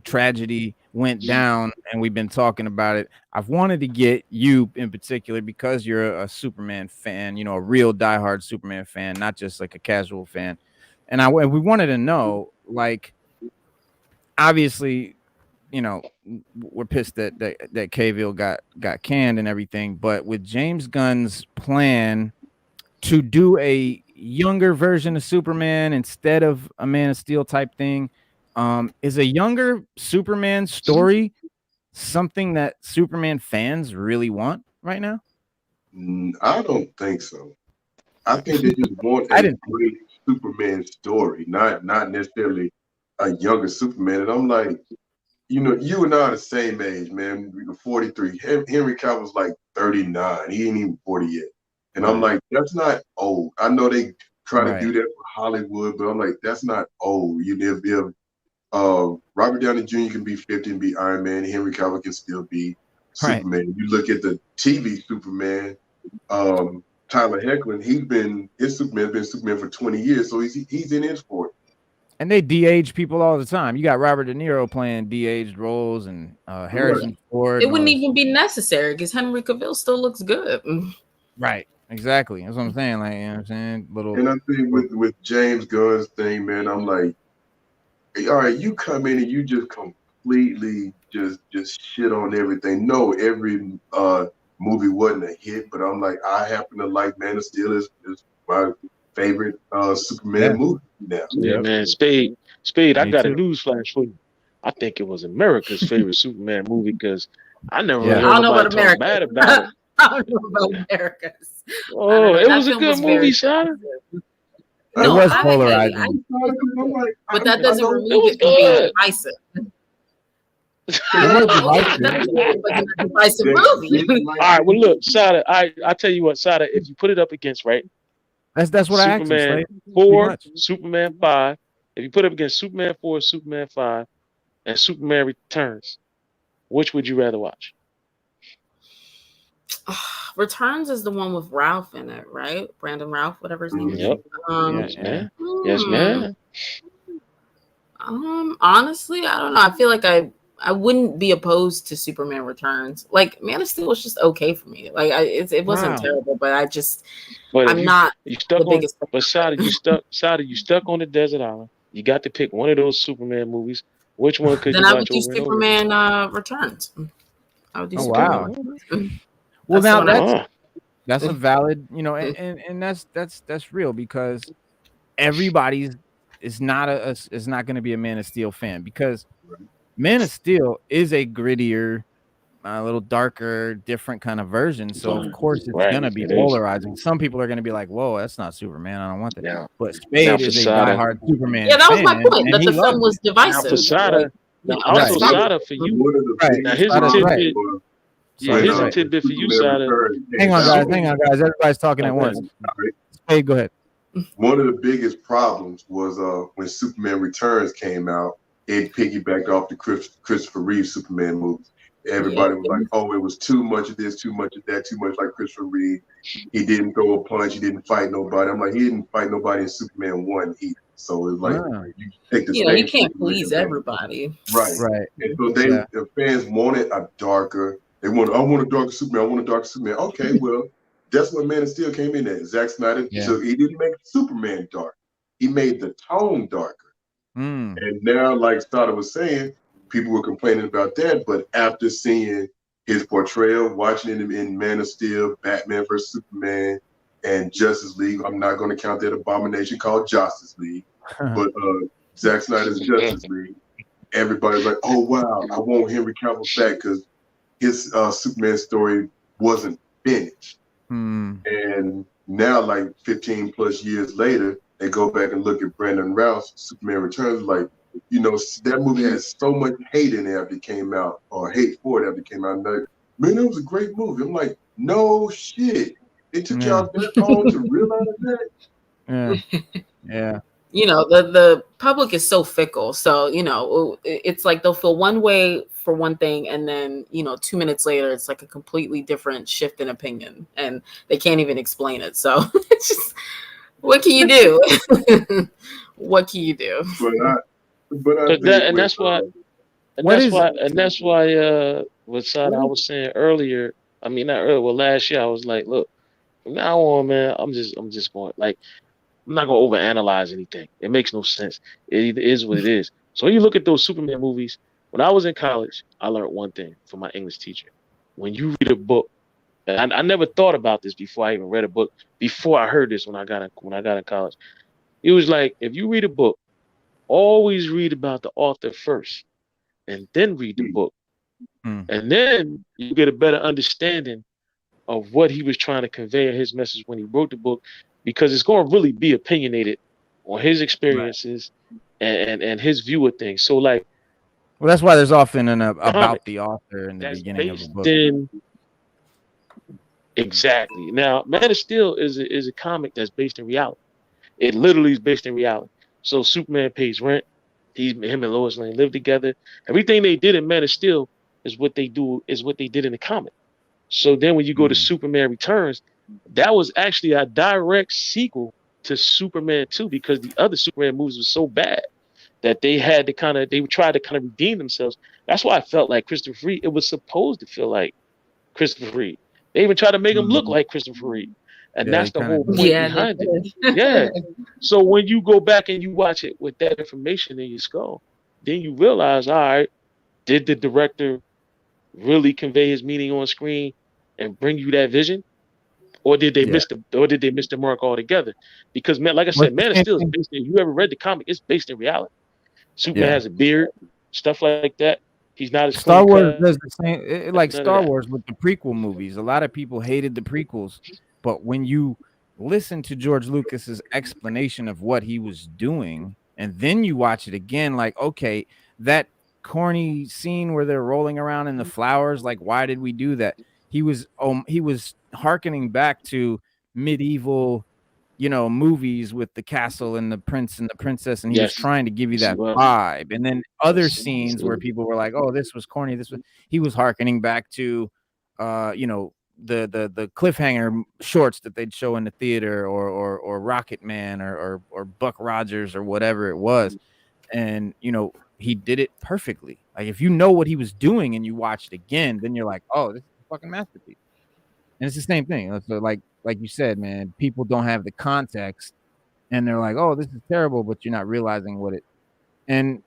Speaker 1: tragedy went down, and we've been talking about it. I've wanted to get you in particular because you're a Superman fan, a real diehard Superman fan, not just like a casual fan. And we wanted to know, like, obviously, we're pissed that Cavill got canned and everything, but with James Gunn's plan to do a younger version of Superman instead of a Man of Steel type thing, is a younger Superman story something that Superman fans really want right now?
Speaker 2: I don't think so. I think they just want a great Superman story, not necessarily a younger Superman. And I'm like, you and I are the same age, man. We're 43. Henry Cavill's like 39. He ain't even 40 yet. And I'm like, that's not old. I know they try to do that for Hollywood, but I'm like, that's not old. Robert Downey Jr. can be 50 and be Iron Man. Henry Cavill can still be Superman. You look at the TV Superman, Tyler Hoechlin, his Superman's been Superman for 20 years, so he's in his 40s.
Speaker 1: And they de-age people all the time. You got Robert De Niro playing de-aged roles, and Harrison Ford.
Speaker 4: It wouldn't even be necessary because Henry Cavill still looks good.
Speaker 1: Right. Exactly. That's what I'm saying. Like, you know what I'm saying?
Speaker 2: And I think with James Gunn's thing, man, I'm like, all right, you come in and you just completely just shit on everything. No, every movie wasn't a hit, but I'm like, I happen to like Man of Steel is my favorite Superman movie now.
Speaker 3: Yeah, man. Spade, I got a news flash for you. I think it was America's favorite Superman movie because I never heard nobody talk bad about it.
Speaker 4: I don't know about America's.
Speaker 3: Oh, it was a good movie, Shada.
Speaker 1: It was polarizing.
Speaker 4: But that doesn't remove it from being divisive.
Speaker 1: It was
Speaker 4: a divisive movie.
Speaker 3: All right, well, look, Shada, I tell you what, Shada, if you put it up against, right?
Speaker 1: That's what
Speaker 3: Superman
Speaker 1: I asked you,
Speaker 3: 4, Superman 5. If you put it up against Superman 4, Superman 5, and Superman Returns, which would you rather watch?
Speaker 4: Returns is the one with Ralph in it, right? Brandon Ralph, whatever his name is.
Speaker 3: Yes, man. Yes, man.
Speaker 4: Honestly, I don't know. I feel like I wouldn't be opposed to Superman Returns. Like Man of Steel was just okay for me. Like it wasn't terrible, but I'm not
Speaker 3: you stuck
Speaker 4: the biggest.
Speaker 3: But Shada, you stuck on the desert island. You got to pick one of those Superman movies. Which one could
Speaker 4: then
Speaker 3: you
Speaker 4: I
Speaker 3: watch
Speaker 4: would do
Speaker 3: over
Speaker 4: Superman Returns. I would do Superman.
Speaker 1: Wow. Well, now that's
Speaker 3: a
Speaker 1: valid, and that's real because everybody's is not going to be a Man of Steel fan because Man of Steel is a grittier, a little darker, different kind of version. So of course it's going to be polarizing. Some people are going to be like, "Whoa, that's not Superman. I don't want that."
Speaker 3: Yeah.
Speaker 1: But Spade is a diehard Superman.
Speaker 4: Yeah, that was my
Speaker 1: fan,
Speaker 4: point. That the film was divisive.
Speaker 3: Shada, for you. Now here's a tidbit. Yeah, here's a tidbit for you, Shada.
Speaker 1: Hang on, guys. Everybody's talking at once. Spade, go ahead.
Speaker 2: One of the biggest problems was when Superman Returns came out, it piggybacked off the Christopher Reeve Superman movies. Everybody was like, oh, it was too much of this, too much of that, too much like Christopher Reeve. He didn't throw a punch. He didn't fight nobody. I'm like, he didn't fight nobody in Superman 1 either. So it's like, you take the
Speaker 4: you can't please everybody.
Speaker 2: Right. And so the fans wanted a darker, I want a darker Superman. I want a darker Superman. Okay, well, that's what Man of Steel came in at. Zack Snyder took. He didn't make Superman dark. He made the tone darker. And now, like Stada was saying, people were complaining about that. But after seeing his portrayal, watching him in Man of Steel, Batman vs Superman, and Justice League, I'm not going to count that abomination called Justice League, but Zack Snyder's Justice League. Everybody's like, oh wow, I want Henry Cavill back because his Superman story wasn't finished. And now, like 15 plus years later, they go back and look at Brandon Routh's Superman Returns. Like, you know, that movie has so much hate in it after it came out, or hate for it after it came out. Like, man, it was a great movie. I'm like, no shit. It took y'all that long to realize that.
Speaker 1: Yeah.
Speaker 4: You know, the public is so fickle. So, you know, it's like they'll feel one way for one thing, and then, you know, 2 minutes later, it's like a completely different shift in opinion, and they can't even explain it. So it's just, what can you do? What can you do?
Speaker 3: That's why what Sada I was saying earlier. I mean, not earlier. Well, last year I was like, look, from now on, man, I'm just going, like, I'm not gonna overanalyze anything. It makes no sense. It either is what it is. So when you look at those Superman movies, when I was in college, I learned one thing from my English teacher. When you read a book, and I never thought about this before I even read a book. Before I heard this, when I got in college, it was like, if you read a book, always read about the author first, and then read the book, and then you get a better understanding of what he was trying to convey in his message when he wrote the book, because it's going to really be opinionated on his experiences and his view of things. So, like,
Speaker 1: well, that's why there's often an about the author in the beginning of a book.
Speaker 3: Exactly. Now, Man of Steel is a comic that's based in reality. It literally is based in reality. So Superman pays rent. Him and Lois Lane live together. Everything they did in Man of Steel is what they did in the comic. So then when you go to Superman Returns, that was actually a direct sequel to Superman 2, because the other Superman movies were so bad that they tried to kind of redeem themselves. That's why I felt like Christopher Reeve, it was supposed to feel like Christopher Reeve. They even tried to make him look like Christopher Reeve. And that's the whole point behind it. Yeah. So when you go back and you watch it with that information in your skull, then you realize, all right, did the director really convey his meaning on screen and bring you that vision, or did they miss the mark altogether? Because, man, like I said, Man of Steel is based in, if you ever read the comic, it's based in reality. Superman has a beard, stuff like that. He's not as
Speaker 1: Star Wars does the same, like Star Wars with the prequel movies. A lot of people hated the prequels, but when you listen to George Lucas's explanation of what he was doing, and then you watch it again, like, okay, that corny scene where they're rolling around in the flowers, like, why did we do that? He was hearkening back to medieval, you know, movies with the castle and the prince and the princess, and he was trying to give you that vibe. And then other scenes where people were like, oh, this was corny, he was hearkening back to you know, the cliffhanger shorts that they'd show in the theater, or Rocket Man, or Buck Rogers, or whatever it was. And, you know, he did it perfectly. Like, if you know what he was doing and you watch it again, then you're like, oh, this is a fucking masterpiece. And it's the same thing. So, like you said, man, people don't have the context, and they're like, oh, this is terrible, but you're not realizing what it. And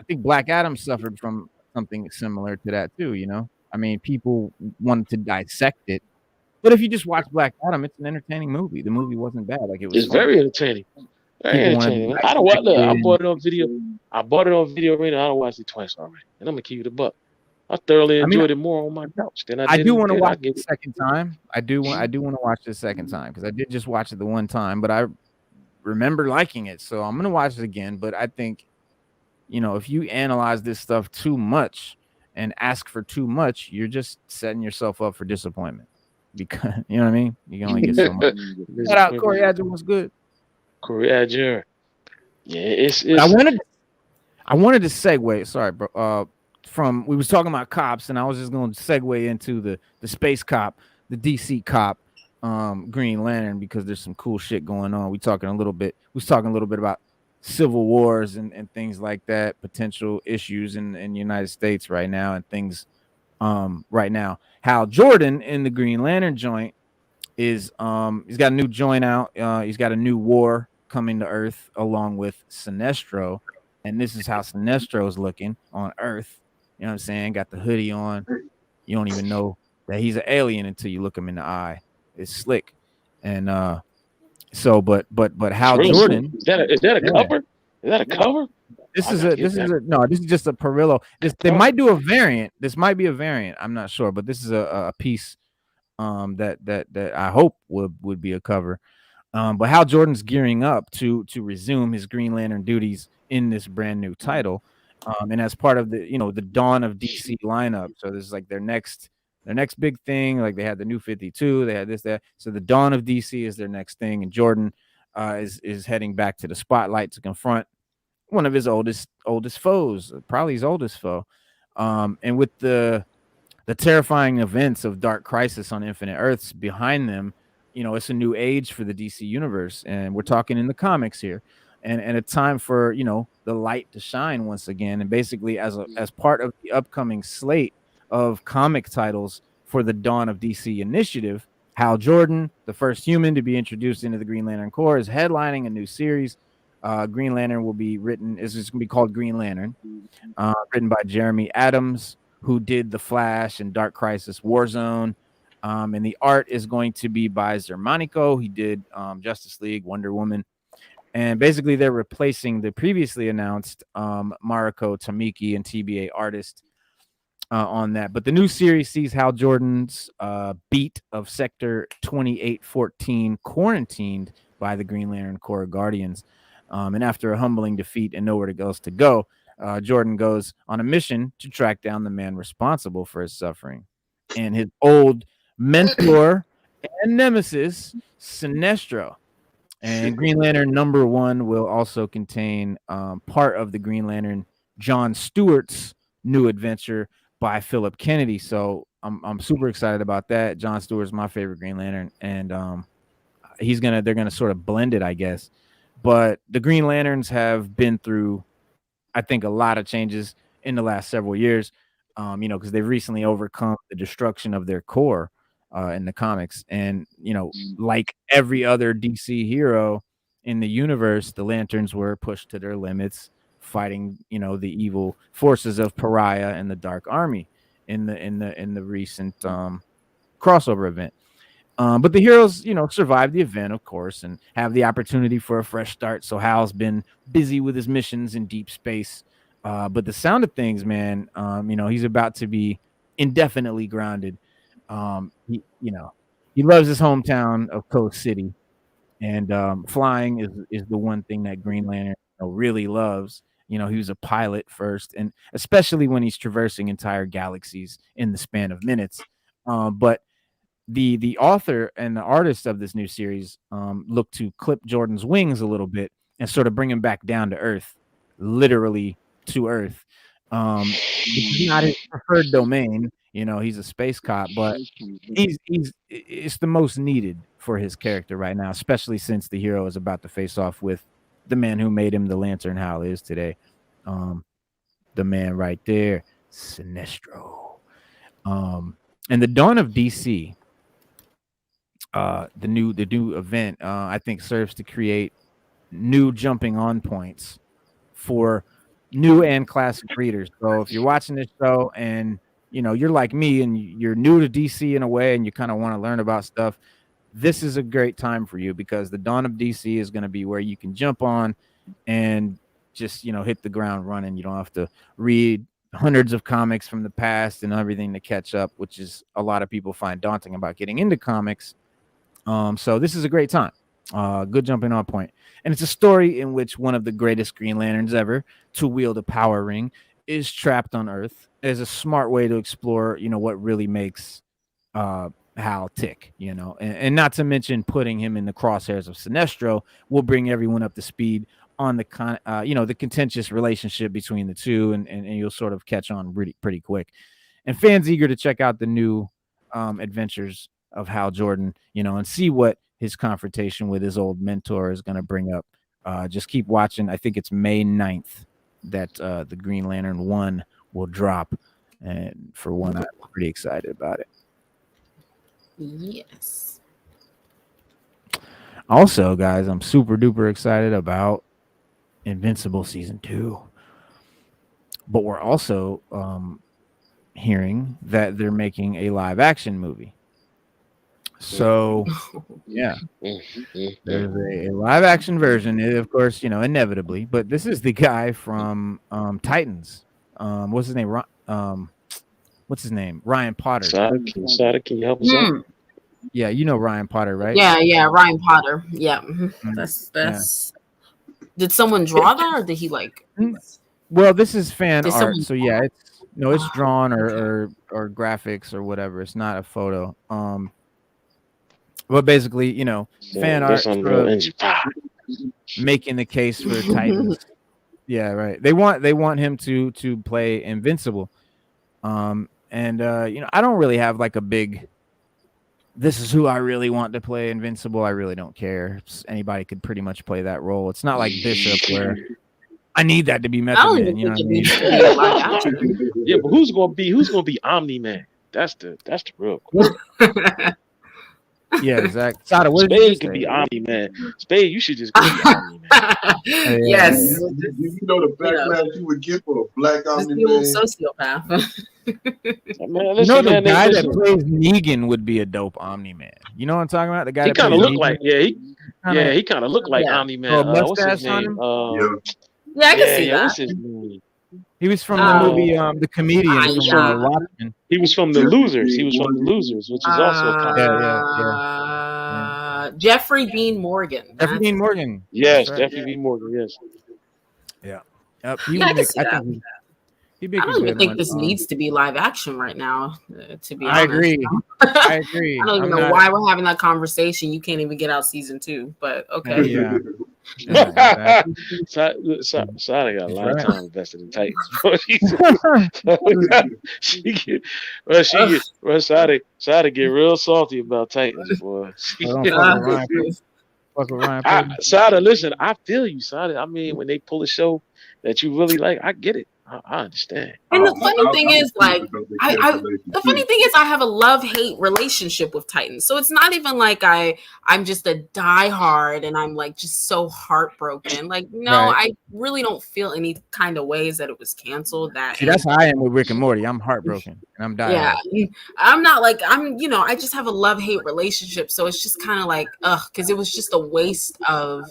Speaker 1: I think Black Adam suffered from something similar to that too, you know? I mean, people wanted to dissect it, but if you just watch Black Adam, it's an entertaining movie. The movie wasn't bad. Like, it's
Speaker 3: very entertaining. Very entertaining. I bought it on video. I bought it on Video Arena. I don't watch it twice already, and I'm gonna keep it a buck. I thoroughly enjoyed it more on my couch than I did.
Speaker 1: I do want to watch it the second time. I do want to watch it the second time, because I did just watch it the one time, but I remember liking it, so I'm gonna watch it again. But I think, you know, if you analyze this stuff too much and ask for too much, you're just setting yourself up for disappointment, because, you know what I mean? You can only get so much. Shout out Corey Adjun, what's good?
Speaker 3: Corey Adjun. Yeah, it's
Speaker 1: I wanted to segue. Sorry, bro. From, we was talking about cops, and I was just going to segue into the space cop, the DC cop, Green Lantern, because there's some cool shit going on. We was talking a little bit about civil wars and things like that, potential issues in the United States right now, and things right now. Hal Jordan in the Green Lantern joint is he's got a new joint out. He's got a new war coming to Earth along with Sinestro, and this is how Sinestro's looking on Earth. You know what I'm saying? Got the hoodie on. You don't even know that he's an alien until you look him in the eye. It's slick, and but Hal Jordan
Speaker 3: Is that a cover? Is that a cover?
Speaker 1: This is just a Perillo. They might do a variant. This might be a variant. I'm not sure, but this is a piece that I hope would be a cover. But Hal Jordan's gearing up to resume his Green Lantern duties in this brand new title. And as part of the dawn of DC lineup. So this is like their next big thing. Like they had the new 52, they had this, that. So the dawn of DC is their next thing. And Jordan is heading back to the spotlight to confront one of his oldest foes, probably his oldest foe. And with the terrifying events of Dark Crisis on Infinite Earths behind them, it's a new age for the DC universe, and we're talking in the comics here, and a time for the light to shine once again. And basically, as part of the upcoming slate of comic titles for the Dawn of DC initiative, Hal Jordan, the first human to be introduced into the Green Lantern Corps, is headlining a new series. Green Lantern will be written. It's just going to be called Green Lantern, written by Jeremy Adams, who did The Flash and Dark Crisis Warzone. And the art is going to be by Zermanico. He did Justice League, Wonder Woman. And basically, they're replacing the previously announced Mariko Tamiki and TBA artist on that. But the new series sees Hal Jordan's beat of Sector 2814 quarantined by the Green Lantern Corps Guardians. And after a humbling defeat and nowhere else to go, Jordan goes on a mission to track down the man responsible for his suffering. And his old mentor and nemesis, Sinestro. And Green Lantern #1 will also contain part of the Green Lantern John Stewart's new adventure by Philip Kennedy. So I'm super excited about that. John Stewart's my favorite Green Lantern, and they're gonna sort of blend it, I guess. But the Green Lanterns have been through, I think, a lot of changes in the last several years, because they've recently overcome the destruction of their core in the comics. And, like every other DC hero in the universe, the Lanterns were pushed to their limits, fighting, the evil forces of Pariah and the Dark Army in the recent crossover event. But the heroes, survive the event, of course, and have the opportunity for a fresh start. So Hal's been busy with his missions in deep space. But the sound of things, man, he's about to be indefinitely grounded. He loves his hometown of Coast City, and flying is the one thing that Green Lantern really loves. He was a pilot first, and especially when he's traversing entire galaxies in the span of minutes. But the author and the artist of this new series look to clip Jordan's wings a little bit and sort of bring him back down to Earth, literally to Earth. It's not his preferred domain. He's a space cop, but it's the most needed for his character right now, especially since the hero is about to face off with the man who made him the Lantern Hal is today. The man right there, Sinestro. And the Dawn of DC, the new event, I think serves to create new jumping on points for new and classic readers. So if you're watching this show and you're like me and you're new to DC in a way and you kind of want to learn about stuff, this is a great time for you, because the Dawn of DC is going to be where you can jump on and just hit the ground running. You don't have to read hundreds of comics from the past and everything to catch up, which is a lot of people find daunting about getting into comics. So this is a great time. Good jumping on point. And it's a story in which one of the greatest Green Lanterns ever to wield a power ring is trapped on Earth. As a smart way to explore, what really makes Hal tick, and not to mention putting him in the crosshairs of Sinestro will bring everyone up to speed on the the contentious relationship between the two, and you'll sort of catch on pretty quick. And fans eager to check out the new adventures of Hal Jordan, and see what his confrontation with his old mentor is going to bring up. Just keep watching. I think it's May 9th that the Green Lantern 1 will drop, and for one, pretty excited about it.
Speaker 4: Yes.
Speaker 1: Also, guys, I'm super duper excited about Invincible season 2. But we're also hearing that they're making a live action movie. So, yeah, there's a live action version, of course, inevitably. But this is the guy from Titans. What's his name? Ryan Potter.
Speaker 3: Sada, can you help us out?
Speaker 1: Yeah, you know Ryan Potter, right?
Speaker 4: Yeah, Ryan Potter. Yeah, that's.
Speaker 1: Yeah.
Speaker 4: Did someone draw that, or did he like?
Speaker 1: Well, this is fan art,
Speaker 4: someone-
Speaker 1: so yeah, it's drawn or graphics or whatever. It's not a photo. But basically, fan art sort of making the case for Titans. Yeah, right. They want him to play Invincible. I don't really have like a big. This is who I really want to play Invincible. I really don't care. Anybody could pretty much play that role. It's not like Bishop where I need that to be Method Man. You know what I mean?
Speaker 3: Yeah, but who's gonna be Omni Man? That's the real question.
Speaker 1: Yeah, exactly. Sada, what
Speaker 3: Spade could be Omni Man. Spade, you should just go be Omni Man.
Speaker 4: Yes.
Speaker 2: You know the backlash you would get for a black Omni
Speaker 4: Just be a
Speaker 2: Man.
Speaker 4: little sociopath.
Speaker 3: Man, listen,
Speaker 1: the guy
Speaker 3: listen.
Speaker 1: that plays Negan would be a dope Omni Man. You know what I'm talking about? The guy
Speaker 3: He
Speaker 1: that
Speaker 3: kind of
Speaker 1: plays
Speaker 3: looked
Speaker 1: Negan?
Speaker 3: like he kind of looked like Omni Man. What's his name?
Speaker 4: Yeah, I can see that.
Speaker 3: What's his name?
Speaker 1: He was from the movie The Comedian from Watchmen.
Speaker 3: He was from The Losers. Which is also a
Speaker 1: yeah.
Speaker 4: Jeffrey Dean Morgan.
Speaker 1: Jeffrey Dean Morgan.
Speaker 3: Yes,
Speaker 1: right.
Speaker 3: Jeffrey Dean Morgan. Yes.
Speaker 1: Yeah.
Speaker 4: I can see that. I don't even think this
Speaker 1: one.
Speaker 4: needs to be live action right now. To be
Speaker 1: I
Speaker 4: honest,
Speaker 1: agree. I agree.
Speaker 4: I don't even know why we're having that conversation. You can't even get out season 2, but okay.
Speaker 1: Yeah.
Speaker 3: Sada got a lot of time invested in Titans. Sada get real salty about Titans, boy. Sada, listen, I feel you, Sada. I mean, when they pull a show that you really like, I get it. I understand.
Speaker 4: And the funny thing is, like, I have a love-hate relationship with Titans. So it's not even like I'm just a diehard and I'm like just so heartbroken. Like, no, I really don't feel any kind of ways that it was canceled.
Speaker 1: See, that's how I am with Rick and Morty. I'm heartbroken and I'm diehard.
Speaker 4: Yeah, I'm not like I just have a love-hate relationship. So it's just kind of like, because it was just a waste of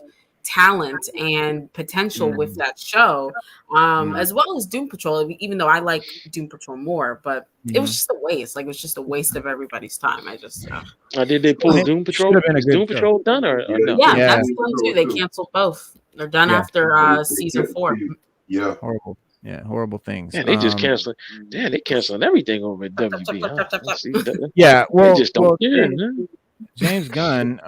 Speaker 4: talent and potential with that show, as well as Doom Patrol, even though I like Doom Patrol more, but it was just a waste. Like, it was just a waste of everybody's time. I just
Speaker 3: did they pull Doom Patrol? Is Doom Patrol done or no?
Speaker 4: Yeah, that's done too. They canceled both. They're done after season 4.
Speaker 2: Yeah,
Speaker 1: horrible. Yeah, horrible things.
Speaker 3: Yeah, they just canceling. Yeah, they canceling everything over at WB.
Speaker 1: Yeah, well,
Speaker 3: they just don't care.
Speaker 1: James Gunn,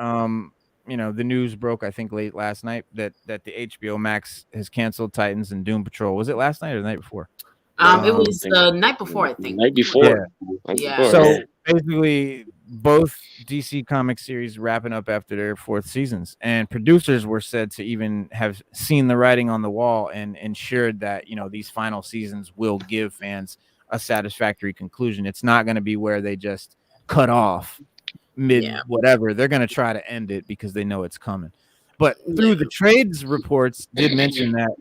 Speaker 1: the news broke, I think, late last night that the HBO Max has canceled Titans and Doom Patrol. Was it last night or the night before?
Speaker 4: It was the night before, I think.
Speaker 3: Night before.
Speaker 4: Yeah.
Speaker 1: So basically, both DC comic series wrapping up after their 4th seasons, and producers were said to even have seen the writing on the wall and ensured that these final seasons will give fans a satisfactory conclusion. It's not going to be where they just cut off mid whatever. They're going to try to end it because they know it's coming. But through the trades reports did mention that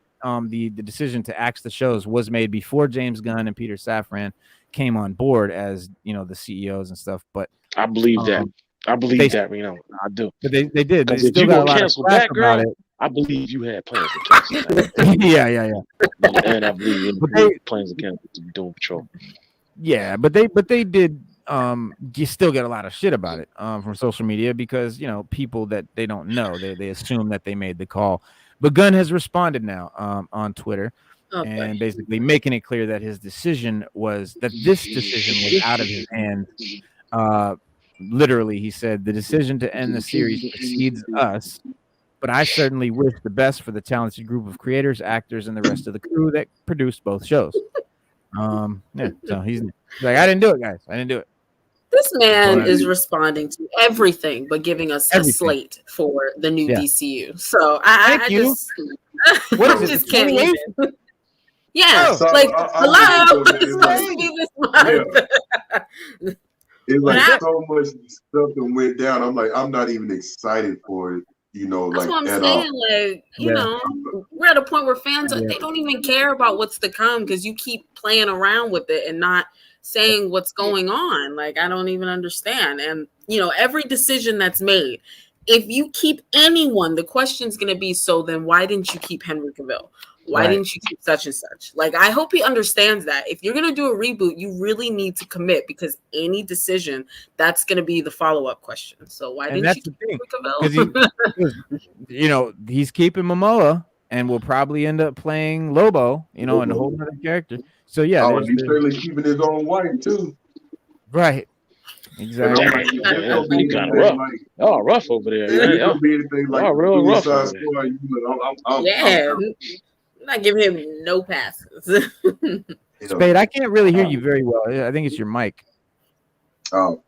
Speaker 1: the decision to axe the shows was made before James Gunn and Peter Safran came on board as the CEOs and stuff. But
Speaker 3: I believe that. I believe that. I do.
Speaker 1: But they did. They
Speaker 3: still
Speaker 1: if you
Speaker 3: got a lot of crap about it. I believe you had plans to cancel that.
Speaker 1: yeah.
Speaker 3: And I believe you had plans to cancel Doom Patrol.
Speaker 1: Yeah, but they did. You still get a lot of shit about it from social media because people that they don't know, they assume that they made the call. But Gunn has responded now on Twitter and basically making it clear that this decision was out of his hands. Literally, he said the decision to end the series precedes us, but I certainly wish the best for the talented group of creators, actors, and the rest of the crew that produced both shows. So he's like, I didn't do it, guys. I didn't do it.
Speaker 4: This man is responding to everything but giving us a slate for the new DCU. So I just
Speaker 1: what is it?
Speaker 4: just can't even. Yeah,
Speaker 1: Oh.
Speaker 2: So
Speaker 4: like
Speaker 2: I
Speaker 4: hello,
Speaker 2: looked at it,
Speaker 4: it's
Speaker 2: it's
Speaker 4: supposed
Speaker 2: like,
Speaker 4: to be this month.
Speaker 2: it's
Speaker 4: What
Speaker 2: like
Speaker 4: happened?
Speaker 2: so much stuff that went down. I'm like, I'm not even excited for it,
Speaker 4: That's
Speaker 2: like
Speaker 4: what I'm
Speaker 2: at all.
Speaker 4: saying. Like,
Speaker 1: Yeah.
Speaker 4: we're at a point where fans
Speaker 1: Yeah.
Speaker 4: they don't even care about what's to come because you keep playing around with it and not saying what's going on. Like, I don't even understand. And every decision that's made, if you keep anyone, the question's going to be, so then why didn't you keep Henry Cavill? Why
Speaker 1: Right.
Speaker 4: didn't you keep such and such? Like, I hope he understands that if you're going to do a reboot, you really need to commit, because any decision, that's going to be the follow-up question. So why
Speaker 1: And
Speaker 4: didn't
Speaker 1: that's
Speaker 4: you
Speaker 1: the
Speaker 4: keep
Speaker 1: thing,
Speaker 4: Henry Cavill?
Speaker 1: because he's keeping Momoa and will probably end up playing Lobo, and a whole other character. So yeah,
Speaker 2: Oh,
Speaker 1: there's
Speaker 2: and he's certainly keeping his own wife too.
Speaker 1: right,
Speaker 2: And
Speaker 1: exactly.
Speaker 2: I'm like,
Speaker 3: Dang,
Speaker 2: if this
Speaker 3: man,
Speaker 2: gonna be
Speaker 3: you kind of
Speaker 2: anything
Speaker 3: rough.
Speaker 2: like,
Speaker 3: Y'all rough over there,
Speaker 2: if
Speaker 3: man.
Speaker 2: this gonna be anything like
Speaker 3: Y'all
Speaker 2: the
Speaker 3: real rough
Speaker 2: Suicide
Speaker 3: over there.
Speaker 2: Squad, I'm
Speaker 4: Yeah,
Speaker 2: out.
Speaker 4: I'm not giving him no passes.
Speaker 1: Spade, I can't really hear you very well. I think it's your mic.
Speaker 2: Oh,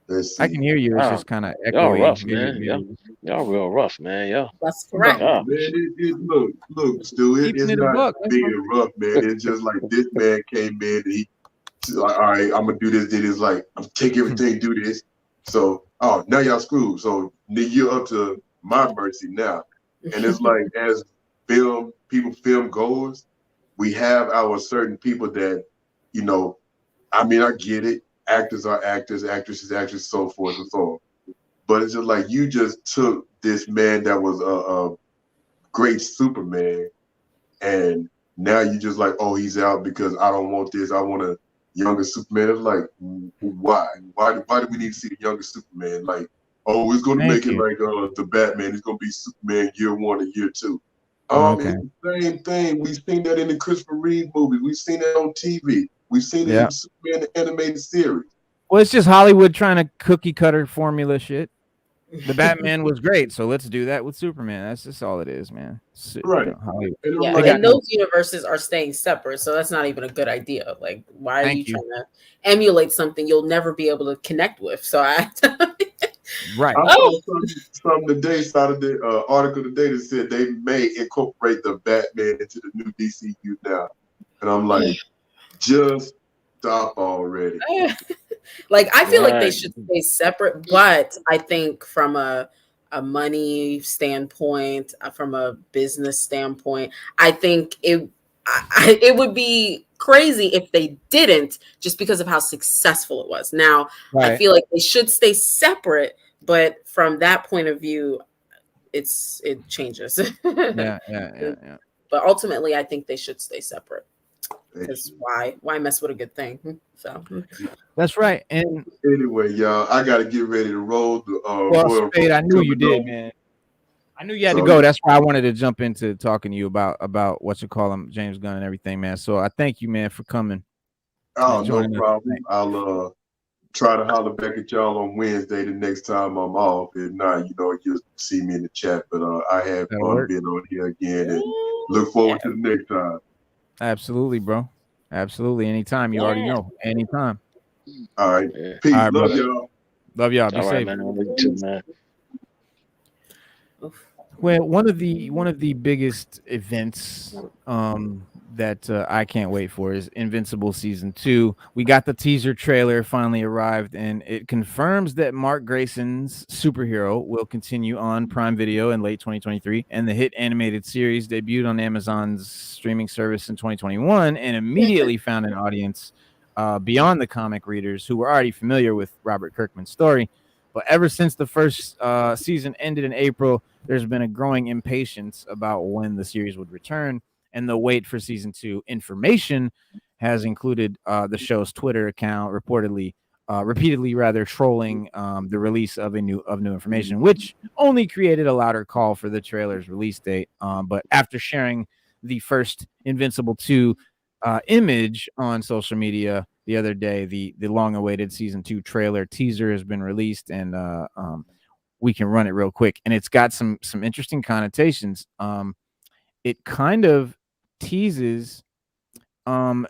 Speaker 2: let's see.
Speaker 1: I can hear you. It's
Speaker 3: Wow.
Speaker 1: just kind of
Speaker 3: Y'all
Speaker 1: echoey.
Speaker 3: rough,
Speaker 1: Maybe-
Speaker 3: man. Y'all real rough, man. Y'all.
Speaker 4: That's
Speaker 2: No,
Speaker 4: correct.
Speaker 3: Yeah.
Speaker 2: man, look, Stu,
Speaker 1: Keeping
Speaker 2: it's
Speaker 1: it a
Speaker 2: not
Speaker 1: buck.
Speaker 2: being rough, man. It's just like this man came in and he's like, all right, I'm gonna do this. Then it's like, I'm take everything, do this. So, now y'all screwed. So you're up to my mercy now. And it's like, as film goers, we have our certain people that, I mean, I get it. Actors are actors, actresses, actresses, so forth and so on. But it's just like, you just took this man that was a great Superman, and now you just like, oh, he's out because I don't want this. I want a younger Superman. It's like, why? Why do we need to see the younger Superman? Like, oh, it's going to make it like the Batman. It's going to be Superman year 1 and year 2.
Speaker 1: Okay.
Speaker 2: It's the same thing. We've seen that in the Christopher Reeve movies. We've seen that on TV. We've seen it in Superman the animated series.
Speaker 1: Well, it's just Hollywood trying to cookie cutter formula shit. The Batman was great, so let's do that with Superman. That's just all it is, man.
Speaker 2: Right.
Speaker 1: Hollywood.
Speaker 4: Yeah,
Speaker 2: Like,
Speaker 4: and those universes are staying separate, so that's not even a good idea. Like, why are you trying to emulate something you'll never be able to connect with? So
Speaker 1: right.
Speaker 2: I saw some today, Saturday article today that said they may incorporate the Batman into the new DCU now, and I'm like, just stop already.
Speaker 4: Like, I feel like they should stay separate, but I think from a money standpoint, from a business standpoint, I think it would be crazy if they didn't, just because of how successful it was. Now, I feel like they should stay separate, but from that point of view, it changes.
Speaker 1: Yeah.
Speaker 4: But ultimately, I think they should stay separate. Because why mess with a good thing? So
Speaker 1: that's right. And
Speaker 2: anyway, y'all, I got to get ready to roll.
Speaker 1: Well, Spade, I knew you did, man. I knew you had to go. That's why I wanted to jump into talking to you about what you call him, James Gunn and everything, man. So I thank you, man, for coming.
Speaker 2: Oh, no problem. I'll try to holler back at y'all on Wednesday the next time I'm off. If not, you'll see me in the chat. But I had fun being on here again, and look forward to the next time.
Speaker 1: Absolutely, bro. Absolutely. Anytime. You already know. Anytime.
Speaker 2: All right. Peace.
Speaker 1: All right,
Speaker 2: love
Speaker 1: brother.
Speaker 2: y'all.
Speaker 1: Love y'all. Be safe.
Speaker 3: Man. You too, man.
Speaker 1: Well, one of the biggest events that I can't wait for is Invincible season 2. We got the teaser trailer finally arrived, and it confirms that Mark Grayson's superhero will continue on Prime Video in late 2023, and the hit animated series debuted on Amazon's streaming service in 2021 and immediately found an audience beyond the comic readers who were already familiar with Robert Kirkman's story. But ever since the first season ended in April, there's been a growing impatience about when the series would return, and the wait for season 2 information has included the show's Twitter account repeatedly trolling the release of new information, which only created a louder call for the trailer's release date. But after sharing the first Invincible 2 image on social media the other day, the long-awaited season 2 trailer teaser has been released, and we can run it real quick, and it's got some interesting connotations. It kind of teases that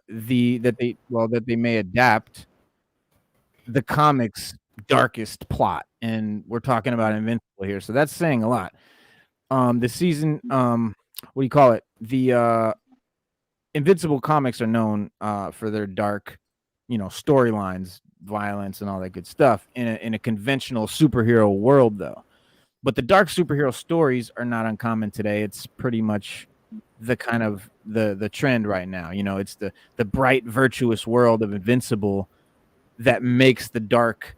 Speaker 1: they may adapt the comics' darkest plot, and we're talking about Invincible here, so that's saying a lot. The season, what do you call it? Invincible comics are known for their dark, storylines, violence, and all that good stuff in a conventional superhero world, though. But the dark superhero stories are not uncommon today. It's pretty much the kind of the trend right now. It's the bright, virtuous world of Invincible that makes the dark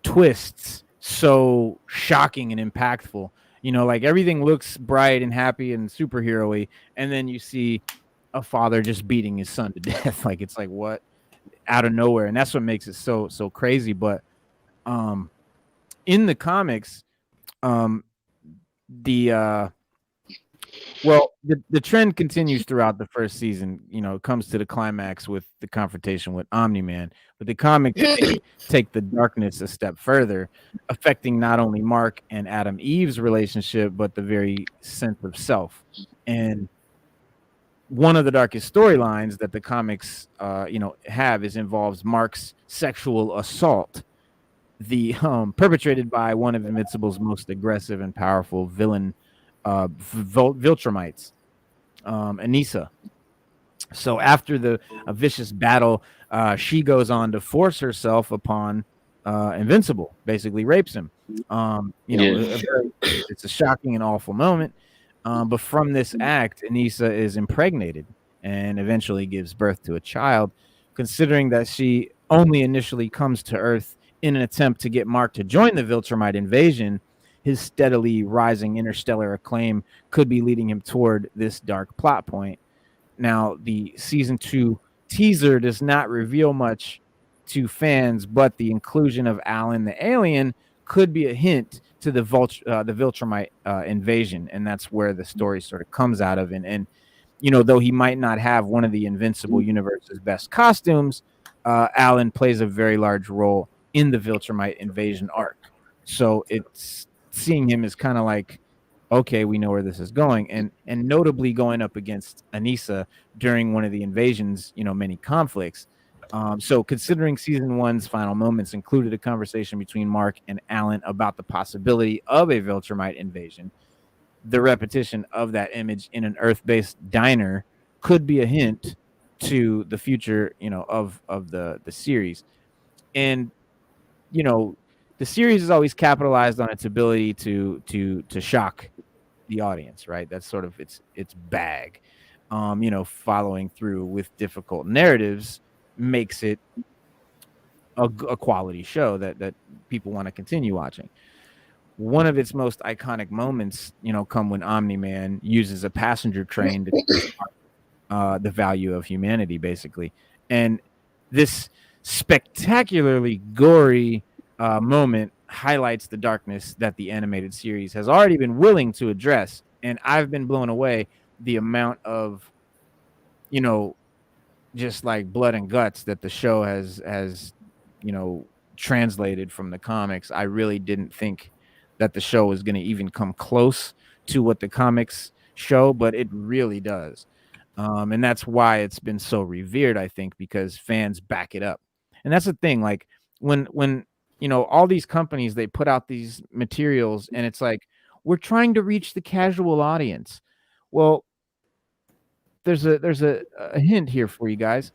Speaker 1: twists so shocking and impactful. Like everything looks bright and happy and superhero-y, and then you see a father just beating his son to death. Like it's like what out of nowhere, and that's what makes it so crazy. But in the comics, the trend continues throughout the first season. It comes to the climax with the confrontation with Omni-Man, but the comics take the darkness a step further, affecting not only Mark and Adam Eve's relationship, but the very sense of self. And one of the darkest storylines that the comics involves Mark's sexual assault, the perpetrated by one of Invincible's most aggressive and powerful villain, Viltrumites, Anissa. So after a vicious battle, she goes on to force herself upon Invincible, basically rapes him. It's a shocking and awful moment. But from this act, Anissa is impregnated and eventually gives birth to a child. Considering that she only initially comes to Earth in an attempt to get Mark to join the Viltrumite invasion, his steadily rising interstellar acclaim could be leading him toward this dark plot point. Now, the season 2 teaser does not reveal much to fans, but the inclusion of Alan the alien could be a hint to the Viltrumite invasion, and that's where the story sort of comes out of. And though he might not have one of the Invincible universe's best costumes, Alan plays a very large role in the Viltrumite invasion arc. So it's seeing him is kind of like, okay, we know where this is going, and notably going up against Anissa during one of the invasion's many conflicts. So considering season 1's final moments included a conversation between Mark and Alan about the possibility of a Viltrumite invasion, the repetition of that image in an Earth-based diner could be a hint to the future, of the series. And the series has always capitalized on its ability to shock the audience, right? That's sort of its bag. Following through with difficult narratives makes it a quality show that people want to continue watching. One of its most iconic moments, come when Omni-Man uses a passenger train to the value of humanity, basically. And this spectacularly gory moment highlights the darkness that the animated series has already been willing to address. And I've been blown away the amount of, just like blood and guts that the show has translated from the comics. I really didn't think that the show was going to even come close to what the comics show, but it really does. And that's why it's been so revered, I think, because fans back it up. And that's the thing, like when all these companies, they put out these materials and it's like, we're trying to reach the casual audience. Well, there's a hint here for you guys.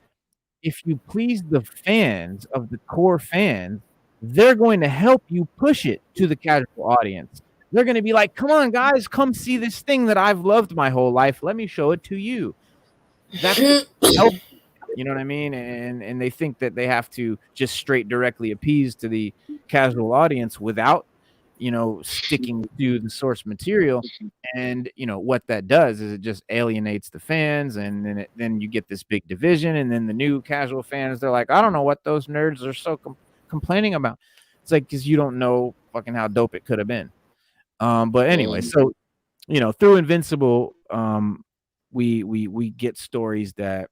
Speaker 1: If you please the fans of the core fans, they're going to help you push it to the casual audience. They're going to be like, come on, guys, come see this thing that I've loved my whole life. Let me show it to you. That's help. You know what I mean? And they think that they have to just straight directly appease to the casual audience without, sticking to the source material. And, what that does is it just alienates the fans. And then you get this big division. And then the new casual fans, they're like, I don't know what those nerds are so complaining about. It's like, because you don't know fucking how dope it could have been. But anyway, so, through Invincible, we get stories that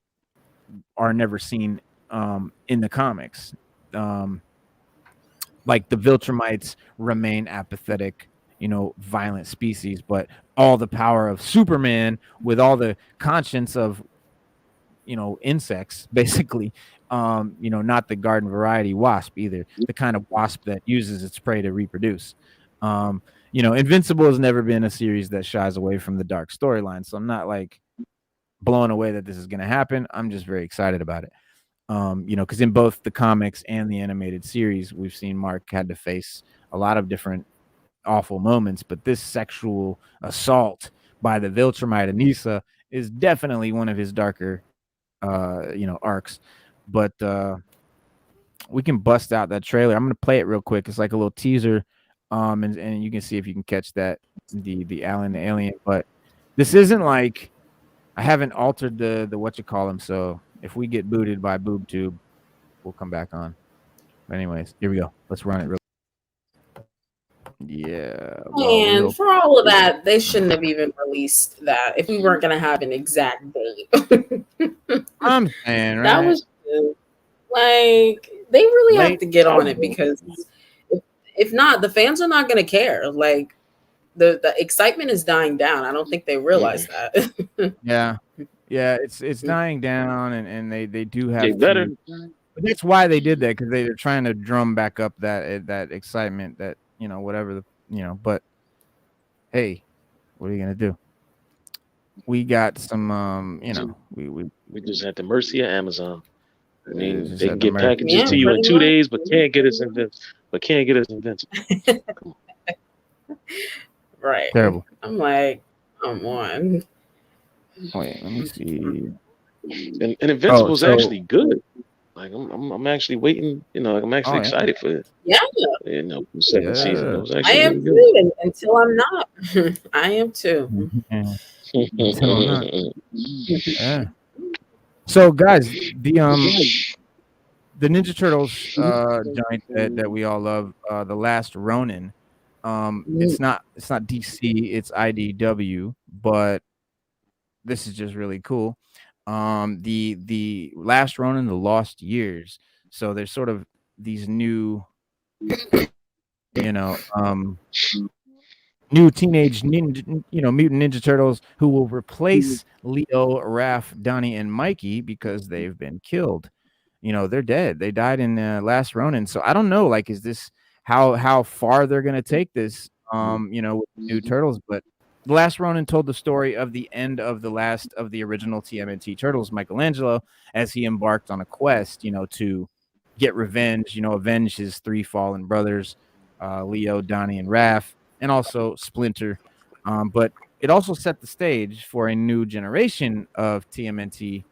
Speaker 1: are never seen in the comics. Like the Viltrumites remain apathetic, violent species, but all the power of Superman with all the conscience of, insects, basically, not the garden variety wasp either, the kind of wasp that uses its prey to reproduce. Invincible has never been a series that shies away from the dark storyline. So I'm not like blown away that this is going to happen. I'm just very excited about it. Because in both the comics and the animated series, we've seen Mark had to face a lot of different awful moments, but this sexual assault by the Viltrumite Anissa is definitely one of his darker, arcs. But we can bust out that trailer. I'm gonna play it real quick. It's like a little teaser, and you can see if you can catch that the alien. But this isn't like I haven't altered the what you call him. So if we get booted by BoobTube, we'll come back on. But anyways, here we go. Let's run it real. Yeah.
Speaker 4: And for all of that, they shouldn't have even released that if we weren't going to have an exact date.
Speaker 1: I'm saying, right?
Speaker 4: That was like, they really have to get on it, because if not, the fans are not going to care. Like, the excitement is dying down. I don't think they realize that.
Speaker 1: Yeah, it's dying down, and they do have
Speaker 3: Get better.
Speaker 1: But that's why they did that, because they're trying to drum back up that excitement, that whatever But hey, what are you gonna do? We got some
Speaker 3: we just at the mercy of Amazon. I mean, they can
Speaker 1: at
Speaker 3: get
Speaker 1: the
Speaker 3: packages to you in 2 days, but can't get us Invincible.
Speaker 4: Right.
Speaker 1: Terrible.
Speaker 4: I'm like, come on.
Speaker 1: Wait, let me see.
Speaker 3: And Invincible is actually good. Like I'm actually waiting. I'm actually excited for it.
Speaker 4: Yeah.
Speaker 3: The second season. It was actually
Speaker 4: I am
Speaker 3: really
Speaker 4: too. Until I'm not. I am too.
Speaker 1: Until I'm not. Yeah. So guys, the Ninja Turtles joint that we all love, The Last Ronin. It's not DC, it's IDW, but this is just really cool. The Last Ronin, The Lost Years. So there's sort of these new new teenage mutant Ninja Turtles who will replace Leo, Raph, Donny, and Mikey because they've been killed. They're dead. They died in Last Ronin. So I don't know, like, is this how far they're gonna take this with new Turtles? But The Last Ronin told the story of the end of the last of the original TMNT Turtles, Michelangelo, as he embarked on a quest, to get revenge, avenge his three fallen brothers, Leo, Donny, and Raph, and also Splinter. But it also set the stage for a new generation of TMNT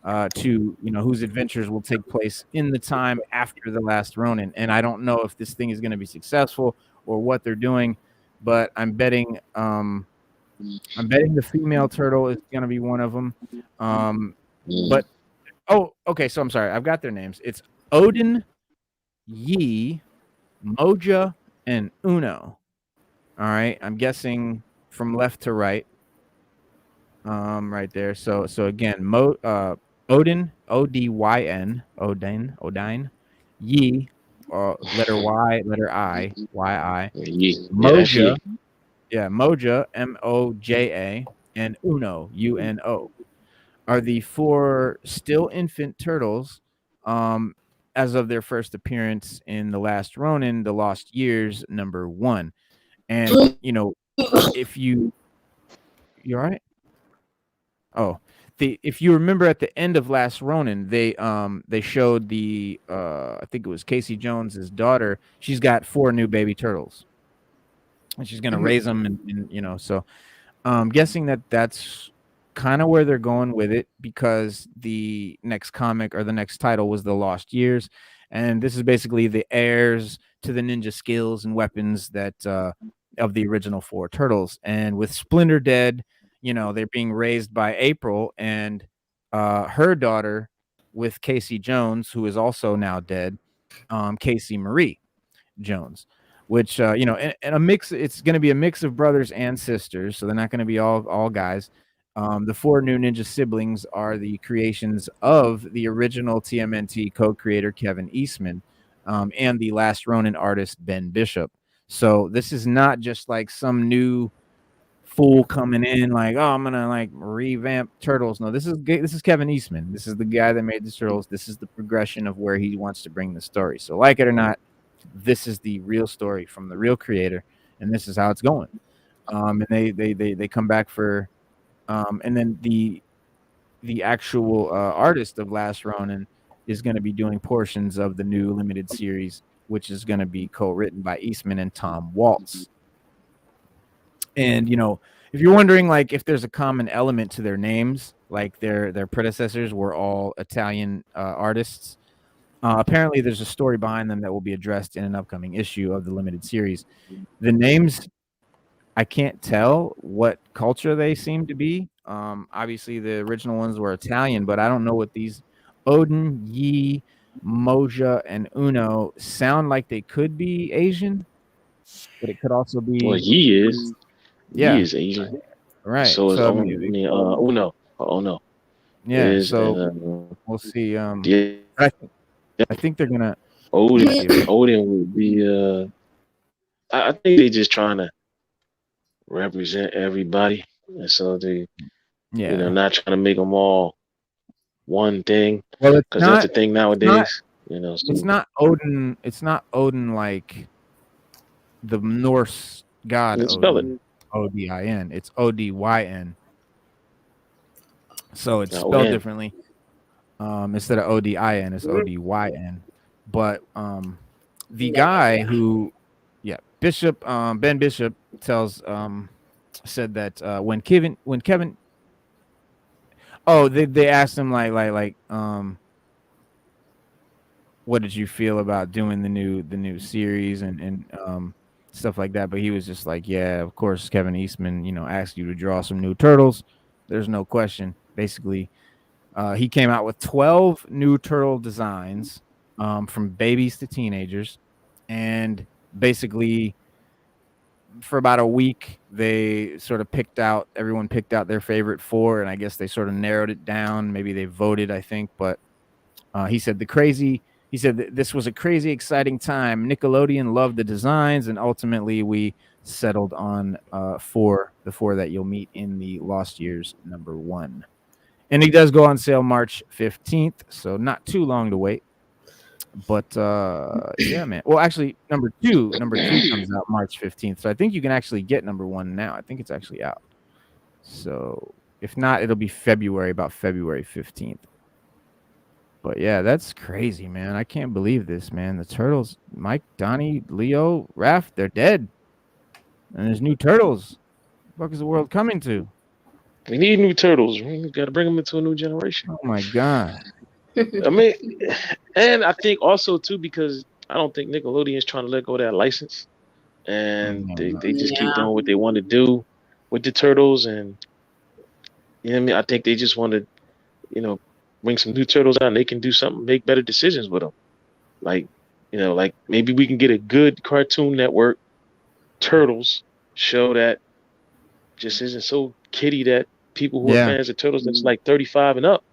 Speaker 1: whose adventures will take place in the time after The Last Ronin. And I don't know if this thing is going to be successful or what they're doing, but I'm betting the female turtle is going to be one of them. But okay, so I'm sorry, I've got their names. It's Odin, Yi, Moja, and Uno. All right, I'm guessing from left to right. Right there. So again, Odin, Odyn, Odine, Yi, letter Y, letter I, Y-I, Moja, Moja, M-O-J-A, and Uno, U-N-O, are the four still infant turtles as of their first appearance in The Last Ronin, The Lost Years, #1. And, if you're all right? Oh, if you remember at the end of Last Ronin, they showed the I think it was Casey Jones's daughter. She's got 4 new baby turtles, and she's gonna raise them, and so I'm guessing that's kind of where they're going with it, because the next comic or the next title was The Lost Years, and this is basically the heirs to the ninja skills and weapons that of the original 4 turtles. And with Splinter dead, they're being raised by April and her daughter with Casey Jones, who is also now dead, Casey Marie Jones, which and a mix. It's going to be a mix of brothers and sisters, so they're not going to be all guys. The 4 new ninja siblings are the creations of the original TMNT co-creator Kevin Eastman and the Last Ronin artist Ben Bishop. So this is not just like some new fool coming in like, oh, I'm gonna like revamp Turtles. No, this is Kevin Eastman. This is the guy that made the Turtles. This is the progression of where he wants to bring the story. So like it or not, this is the real story from the real creator, and this is how it's going. And they come back for and then the actual artist of Last Ronin is going to be doing portions of the new limited series, which is going to be co-written by Eastman and Tom Waltz. And if you're wondering, like, if there's a common element to their names, like their predecessors were all Italian artists. Apparently, there's a story behind them that will be addressed in an upcoming issue of the limited series. The names, I can't tell what culture they seem to be. Obviously, the original ones were Italian, but I don't know what these Odin, Yi, Moja, and Uno sound like. They could be Asian, but it could also be.
Speaker 3: Well, he is.
Speaker 1: Yeah.
Speaker 3: He is Asian.
Speaker 1: Right.
Speaker 3: So is
Speaker 1: So,
Speaker 3: Uno. Oh no.
Speaker 1: Yeah.
Speaker 3: Is,
Speaker 1: so we'll see.
Speaker 3: yeah.
Speaker 1: I think they're gonna.
Speaker 3: Odin would be. I think they're just trying to represent everybody, and so they, not trying to make them all one thing.
Speaker 1: Well,
Speaker 3: because that's the thing nowadays. So.
Speaker 1: It's not Odin. It's not Odin like the Norse god. Odin. Odin. It's Odyn. So it's spelled differently. Instead of Odin, it's Odyn. But the guy who, Bishop, Ben Bishop said that when Kevin, they asked him like what did you feel about doing the new series and stuff like that, but he was just like, yeah, of course, Kevin Eastman, asked you to draw some new turtles. There's no question. Basically, he came out with 12 new turtle designs, from babies to teenagers, and basically for about a week they sort of everyone picked out their favorite 4, and I guess they sort of narrowed it down. Maybe they voted, I think, but he said this was a crazy exciting time. Nickelodeon loved the designs, and ultimately we settled on the 4 that you'll meet in the Lost Years #1. And he does go on sale March 15th, so not too long to wait. But yeah, man. Well, actually, number two comes out March 15th, so I think you can actually get #1 now. I think it's actually out. So if not, it'll be about February 15th. But yeah, that's crazy, man. I can't believe this, man. The Turtles, Mike, Donny, Leo, Raph, they're dead. And there's new Turtles. What the fuck is the world coming to?
Speaker 3: We need new Turtles. We got to bring them into a new generation.
Speaker 1: Oh, my God.
Speaker 3: I mean, and I think also, too, because I don't think Nickelodeon is trying to let go of that license. And they just keep doing what they want to do with the Turtles. And, I think they just want to, bring some new Turtles out and they can do something, make better decisions with them. Like maybe we can get a good Cartoon Network Turtles show that just isn't so kiddie that people who are fans of Turtles that's like 35 and up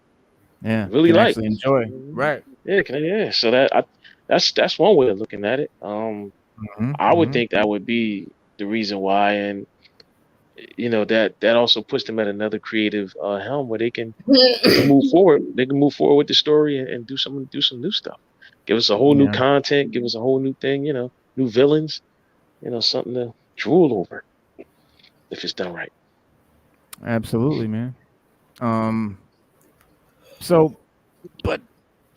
Speaker 3: really like
Speaker 1: enjoy. Right.
Speaker 3: Yeah. So that's one way of looking at it. I would think that would be the reason why, and that also puts them at another creative helm where they can move forward. They can move forward with the story and do some new stuff. Give us a whole new content. Give us a whole new thing. New villains. Something to drool over if it's done right.
Speaker 1: Absolutely, man. So, but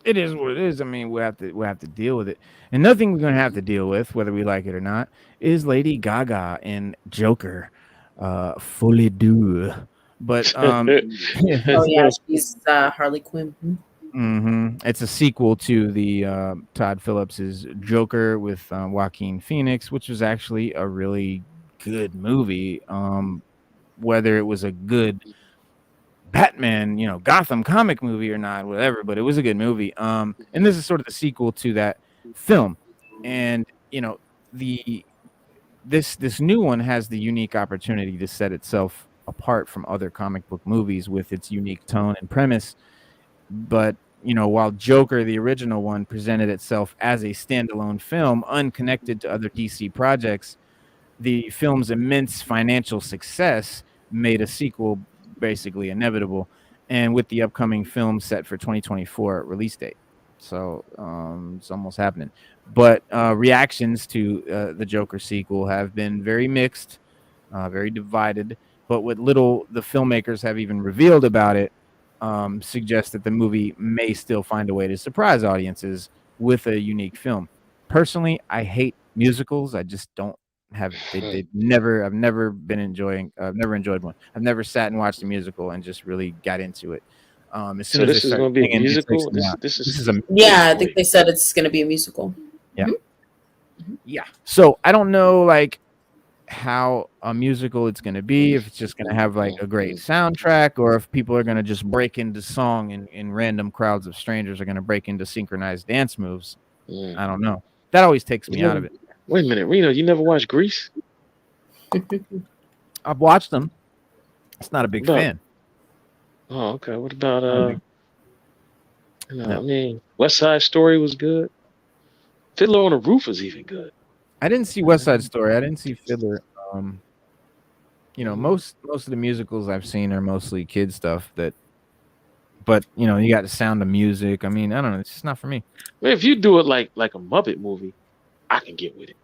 Speaker 1: it is what it is. I mean, we have to deal with it, and nothing we're gonna have to deal with, whether we like it or not, is Lady Gaga in Joker. Fully do, but
Speaker 4: she's Harley Quinn.
Speaker 1: It's a sequel to the Todd Phillips's Joker with Joaquin Phoenix, which was actually a really good movie. Whether it was a good Batman, Gotham comic movie or not, whatever, but it was a good movie. And this is sort of the sequel to that film, and this new one has the unique opportunity to set itself apart from other comic book movies with its unique tone and premise. But while Joker, the original one, presented itself as a standalone film unconnected to other DC projects, the film's immense financial success made a sequel basically inevitable, and with the upcoming film set for 2024 release date. So it's almost happening. But reactions to the Joker sequel have been very mixed, very divided. But what little the filmmakers have even revealed about it, suggests that the movie may still find a way to surprise audiences with a unique film. Personally, I hate musicals. I just don't have they never I've never been enjoying I've never enjoyed one. I've never sat and watched a musical and just really got into it. As soon
Speaker 3: So
Speaker 1: as they
Speaker 3: this is
Speaker 1: start
Speaker 3: going to be a
Speaker 1: singing, it
Speaker 3: musical.
Speaker 1: takes me out.
Speaker 3: This
Speaker 1: This
Speaker 3: is
Speaker 1: is a
Speaker 4: Yeah, I think they said it's going to be a musical.
Speaker 1: yeah. Yeah. So I don't know like how a musical it's going to be, if it's just going to have like a great soundtrack, or if people are going to just break into song and random crowds of strangers are going to break into synchronized dance moves. I don't know. That always takes me out of it.
Speaker 3: Wait a minute, Reno, you never watched Grease?
Speaker 1: I've watched them. It's not a big fan.
Speaker 3: Oh, okay. What about
Speaker 1: No.
Speaker 3: I mean, West Side Story was good. Fiddler on the Roof was even good.
Speaker 1: I didn't see West Side Story. I didn't see Fiddler. You know, most of the musicals I've seen are mostly kid stuff but you know, you got the Sound of Music. I mean, I don't know, it's just not for me.
Speaker 3: I mean, if you do it like a Muppet movie, I can get with it.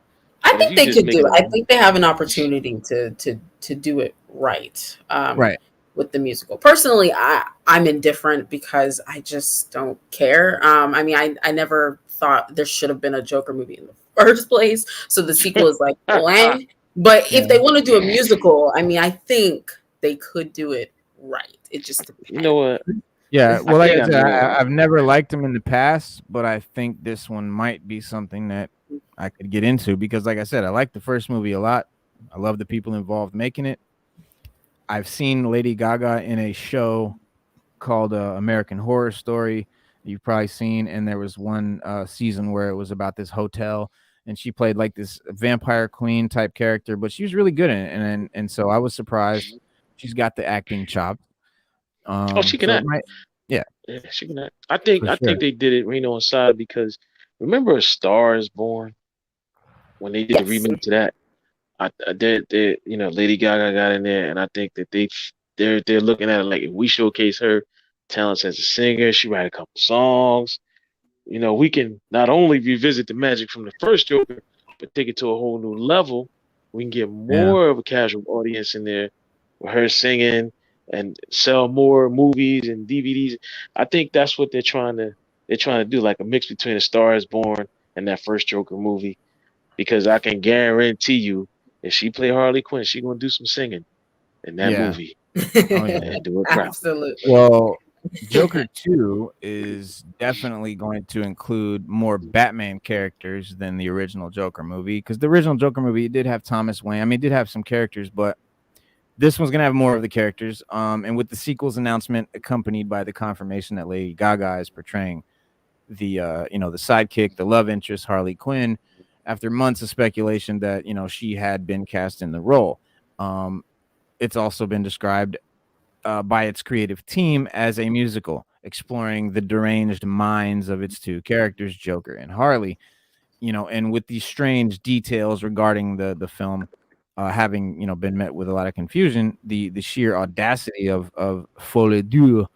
Speaker 4: I
Speaker 3: But if
Speaker 4: think
Speaker 3: you
Speaker 4: they
Speaker 3: just
Speaker 4: could
Speaker 3: make
Speaker 4: do
Speaker 3: it
Speaker 4: it. I think they have an opportunity to do it right.
Speaker 1: Right.
Speaker 4: With the musical. Personally, I'm indifferent because I just don't care. I mean, I never thought there should have been a Joker movie in the first place. So the sequel is like, blank. But if they want to do a musical, I mean, I think they could do it right. It just depends.
Speaker 3: You know what?
Speaker 1: Yeah, well, like I said,
Speaker 3: know.
Speaker 1: I've never liked them in the past, but I think this one might be something that I could get into because, like I said, I like the first movie a lot. I love the people involved making it. I've seen Lady Gaga in a show called American Horror Story. You've probably seen, and there was one season where it was about this hotel, and she played like this vampire queen type character, but she was really good in it, and so I was surprised. She's got the acting chops.
Speaker 3: She can act.
Speaker 1: Yeah,
Speaker 3: she can act. I think they did it Reno inside because remember A Star Is Born when they did the remake to that. I did you know, Lady Gaga got in there, and I think that they're looking at it like if we showcase her talents as a singer, she write a couple songs. You know, we can not only revisit the magic from the first Joker, but take it to a whole new level. We can get more of a casual audience in there with her singing and sell more movies and DVDs. I think that's what they're trying to do, like a mix between A Star Is Born and that first Joker movie. Because I can guarantee you, if she play Harley Quinn, she's gonna do some singing in that movie. And do it proud.
Speaker 4: Absolutely.
Speaker 1: Well, Joker 2 is definitely going to include more Batman characters than the original Joker movie, because the original Joker movie did have Thomas Wayne. I mean, it did have some characters, but this one's gonna have more of the characters. And with the sequel's announcement accompanied by the confirmation that Lady Gaga is portraying the you know, the sidekick, the love interest, Harley Quinn, after months of speculation that, you know, she had been cast in the role. It's also been described by its creative team as a musical, exploring the deranged minds of its two characters, Joker and Harley. You know, and with these strange details regarding the film having, you know, been met with a lot of confusion, the sheer audacity of Folie Dieu,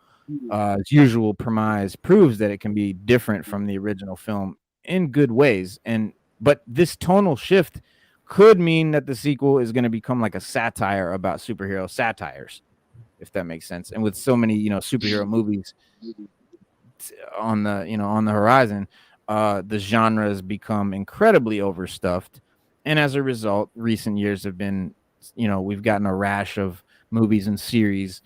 Speaker 1: its usual premise, proves that it can be different from the original film in good ways. But this tonal shift could mean that the sequel is going to become like a satire about superhero satires, if that makes sense. And with so many, you know, superhero movies on the, you know, on the horizon, the genre has become incredibly overstuffed. And as a result, recent years have been, you know, we've gotten a rash of movies and series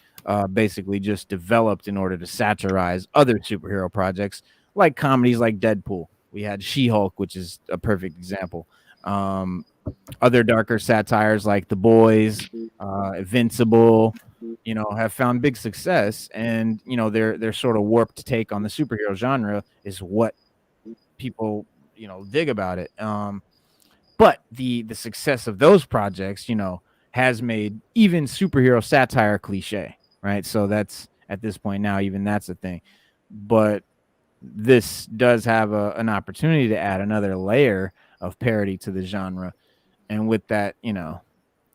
Speaker 1: basically just developed in order to satirize other superhero projects, like comedies like Deadpool. We had She-Hulk, which is a perfect example. Other darker satires like The Boys, Invincible, you know, have found big success, and you know, their sort of warped take on the superhero genre is what people, you know, dig about it. But the success of those projects, you know, has made even superhero satire cliche, right? So that's, at this point now, even that's a thing. But this does have an opportunity to add another layer of parody to the genre. And with that, you know,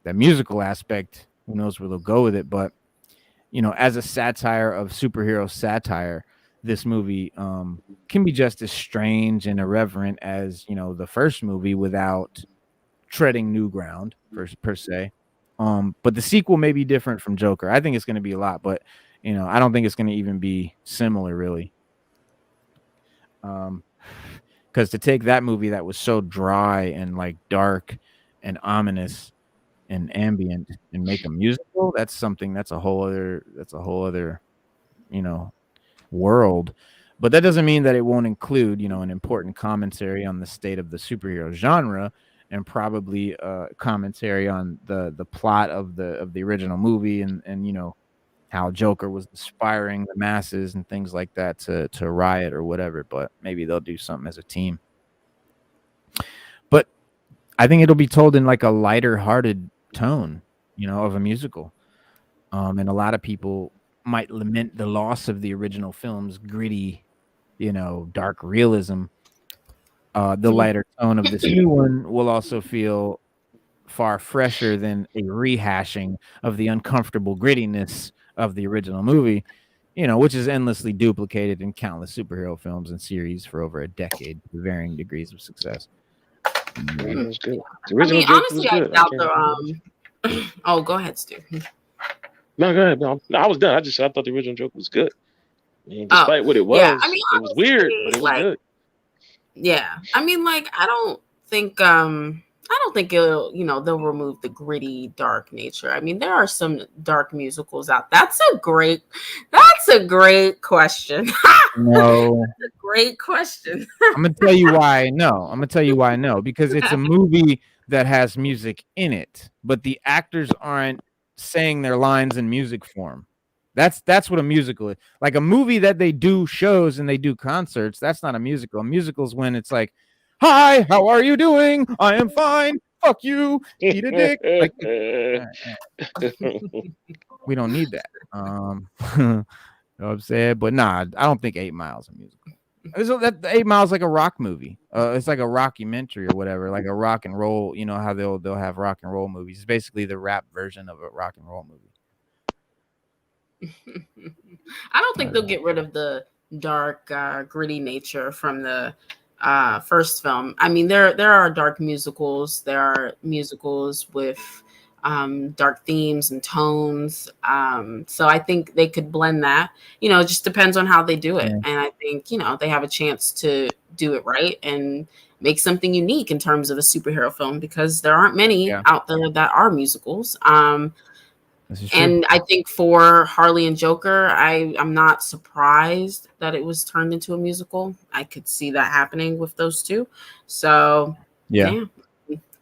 Speaker 1: that musical aspect, who knows where they'll go with it. But, you know, as a satire of superhero satire, this movie can be just as strange and irreverent as, you know, the first movie without treading new ground per se. But the sequel may be different from Joker. I think it's going to be a lot, but You know, I don't think it's going to even be similar, really. Because to take that movie that was so dry and like dark and ominous and ambient and make a musical, that's a whole other, you know, world. But that doesn't mean that it won't include, you know, an important commentary on the state of the superhero genre, and probably commentary on the plot of the original movie, and you know, how Joker was inspiring the masses and things like that to riot or whatever. But maybe they'll do something as a team. But I think it'll be told in like a lighter hearted tone, you know, of a musical. And a lot of people might lament the loss of the original film's gritty, you know, dark realism. The lighter tone of this new one will also feel far fresher than a rehashing of the uncomfortable grittiness of the original movie, you know, which is endlessly duplicated in countless superhero films and series for over a decade with varying degrees of success.
Speaker 3: It was good. The
Speaker 4: I
Speaker 3: original
Speaker 4: mean,
Speaker 3: Joker
Speaker 4: honestly,
Speaker 3: was
Speaker 4: I
Speaker 3: good.
Speaker 4: doubt the Oh, go ahead, Stu.
Speaker 3: No, go ahead. No, I was done. I thought the original Joker was good. I mean, despite what it was,
Speaker 4: yeah. I mean,
Speaker 3: it was weird, but it was
Speaker 4: like,
Speaker 3: good.
Speaker 4: Yeah, I mean, like, I don't think it'll, you know, they'll remove the gritty, dark nature. I mean, there are some dark musicals out. That's a great question.
Speaker 1: No,
Speaker 4: That's a great question.
Speaker 1: I'm gonna tell you why. No, I'm gonna tell you why. No, because it's a movie that has music in it, but the actors aren't saying their lines in music form. That's what a musical is. Like a movie that they do shows and they do concerts, that's not a musical. A musical is when it's like, "Hi, how are you doing? I am fine. Fuck you. Eat a dick." Like, we don't need that. You know what I'm saying? But nah, I don't think 8 Mile's a musical. That 8 Mile's like a rock movie. It's like a rockumentary or whatever, like a rock and roll. You know how they'll have rock and roll movies. It's basically the rap version of a rock and roll movie.
Speaker 4: I don't think they'll get rid of the dark, gritty nature from the first film. I mean, there are dark musicals. There are musicals with dark themes and tones. So I think they could blend that. You know, it just depends on how they do it.
Speaker 1: Yeah.
Speaker 4: And I think, you know, they have a chance to do it right and make something unique in terms of a superhero film, because there aren't many out there that are musicals. And I think for Harley and Joker, I'm not surprised that it was turned into a musical. I could see that happening with those two. So yeah,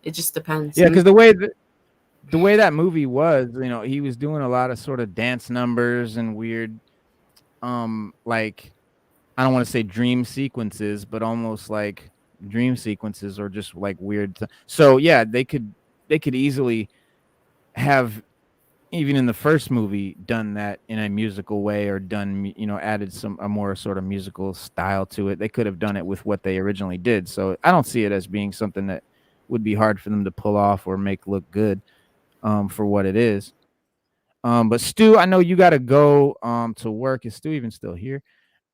Speaker 4: it just depends.
Speaker 1: Yeah, because the way that movie was, you know, he was doing a lot of sort of dance numbers and weird, like, I don't want to say dream sequences, but almost like dream sequences or just like weird. So yeah, they could easily have, even in the first movie, done that in a musical way, or done, you know, added a more sort of musical style to it. They could have done it with what they originally did. So I don't see it as being something that would be hard for them to pull off or make look good, for what it is. But Stu, I know you got to go to work. Is Stu even still here?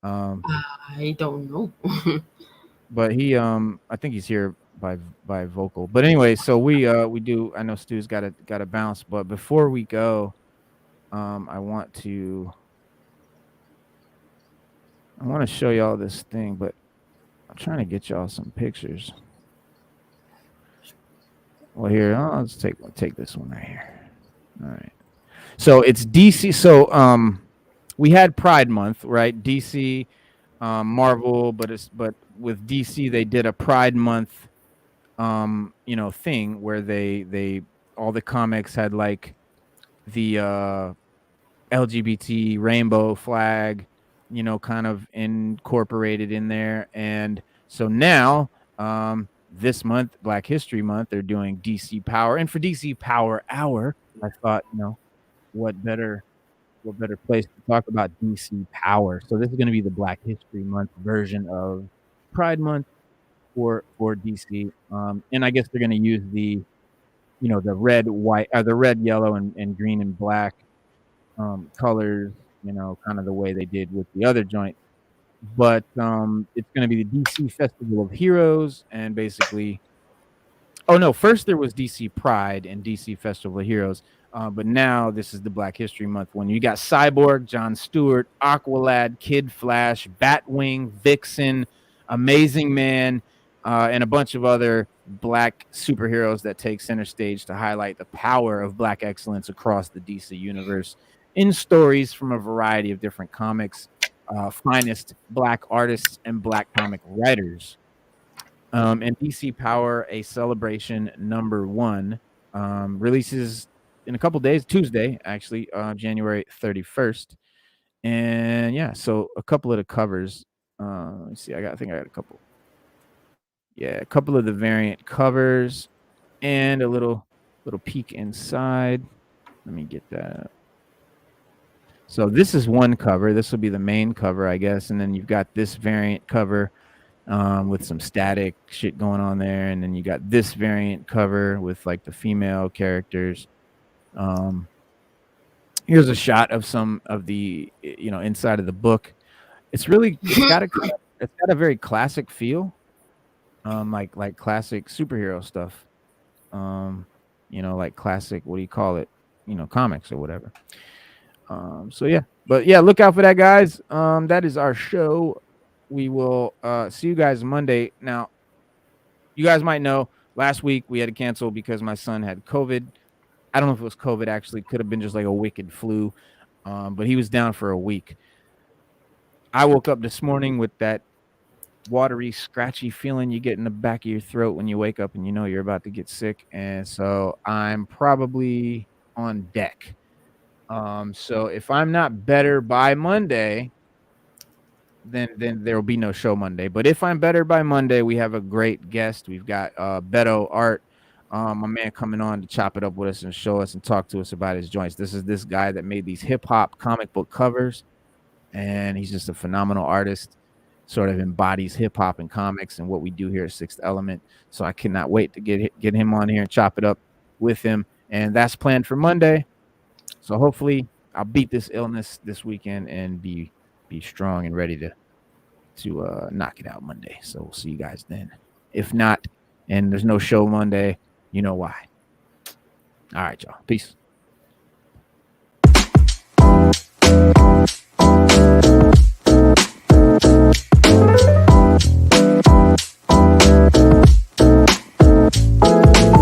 Speaker 4: I don't know.
Speaker 1: But he, I think he's here by vocal. But anyway, so we do. I know Stu's got to bounce. But before we go, I want to show y'all this thing. But I'm trying to get y'all some pictures. Well, here, let's take this one right here. All right. So it's DC. So we had Pride Month, right? DC, Marvel, but with DC they did a Pride Month, you know, thing where they all the comics had like the LGBT rainbow flag, you know, kind of incorporated in there. And so now, this month, Black History Month, they're doing DC Power. And for DC Power Hour, I thought, you know, what better place to talk about DC Power. So this is going to be the Black History Month version of Pride Month for DC. And I guess they're going to use the, you know, the red, yellow, and green and black colors, you know, kind of the way they did with the other joint. But it's going to be the DC Festival of Heroes, and basically, oh no, first there was DC Pride and DC Festival of Heroes. But now this is the Black History Month one. You got Cyborg, John Stewart, Aqualad, Kid Flash, Batwing, Vixen, Amazing Man, and a bunch of other Black superheroes that take center stage to highlight the power of Black excellence across the DC universe in stories from a variety of different comics, finest Black artists and Black comic writers. And DC Power, a Celebration #1, releases in a couple days, Tuesday, actually, January 31st. And yeah, so a couple of the covers. Let's see, I think I got a couple. Yeah, a couple of the variant covers and a little peek inside. Let me get that. So this is one cover. This will be the main cover, I guess. And then you've got this variant cover with some static shit going on there. And then you got this variant cover with like the female characters. Here's a shot of some of the, inside of the book. It's got a very classic feel. Like classic superhero stuff. Like classic, what do you call it? Comics or whatever. So yeah, but yeah, look out for that, guys. That is our show. We will see you guys Monday. Now, you guys might know last week we had to cancel because my son had COVID. I don't know if it was COVID, actually. Could have been just like a wicked flu. But he was down for a week. I woke up this morning with that watery, scratchy feeling you get in the back of your throat when you wake up and you know you're about to get sick. And so I'm probably on deck. So if I'm not better by Monday, then there will be no show Monday. But if I'm better by Monday, we have a great guest. We've got Beto Art, my man, coming on to chop it up with us and show us and talk to us about his joints. This is this guy that made these hip hop comic book covers, and he's just a phenomenal artist. Sort of embodies hip hop and comics and what we do here at Sixth Element. So I cannot wait to get him on here and chop it up with him. And that's planned for Monday. So hopefully I'll beat this illness this weekend and be strong and ready to knock it out Monday. So we'll see you guys then. If not, and there's no show Monday, you know why. All right, y'all. Peace.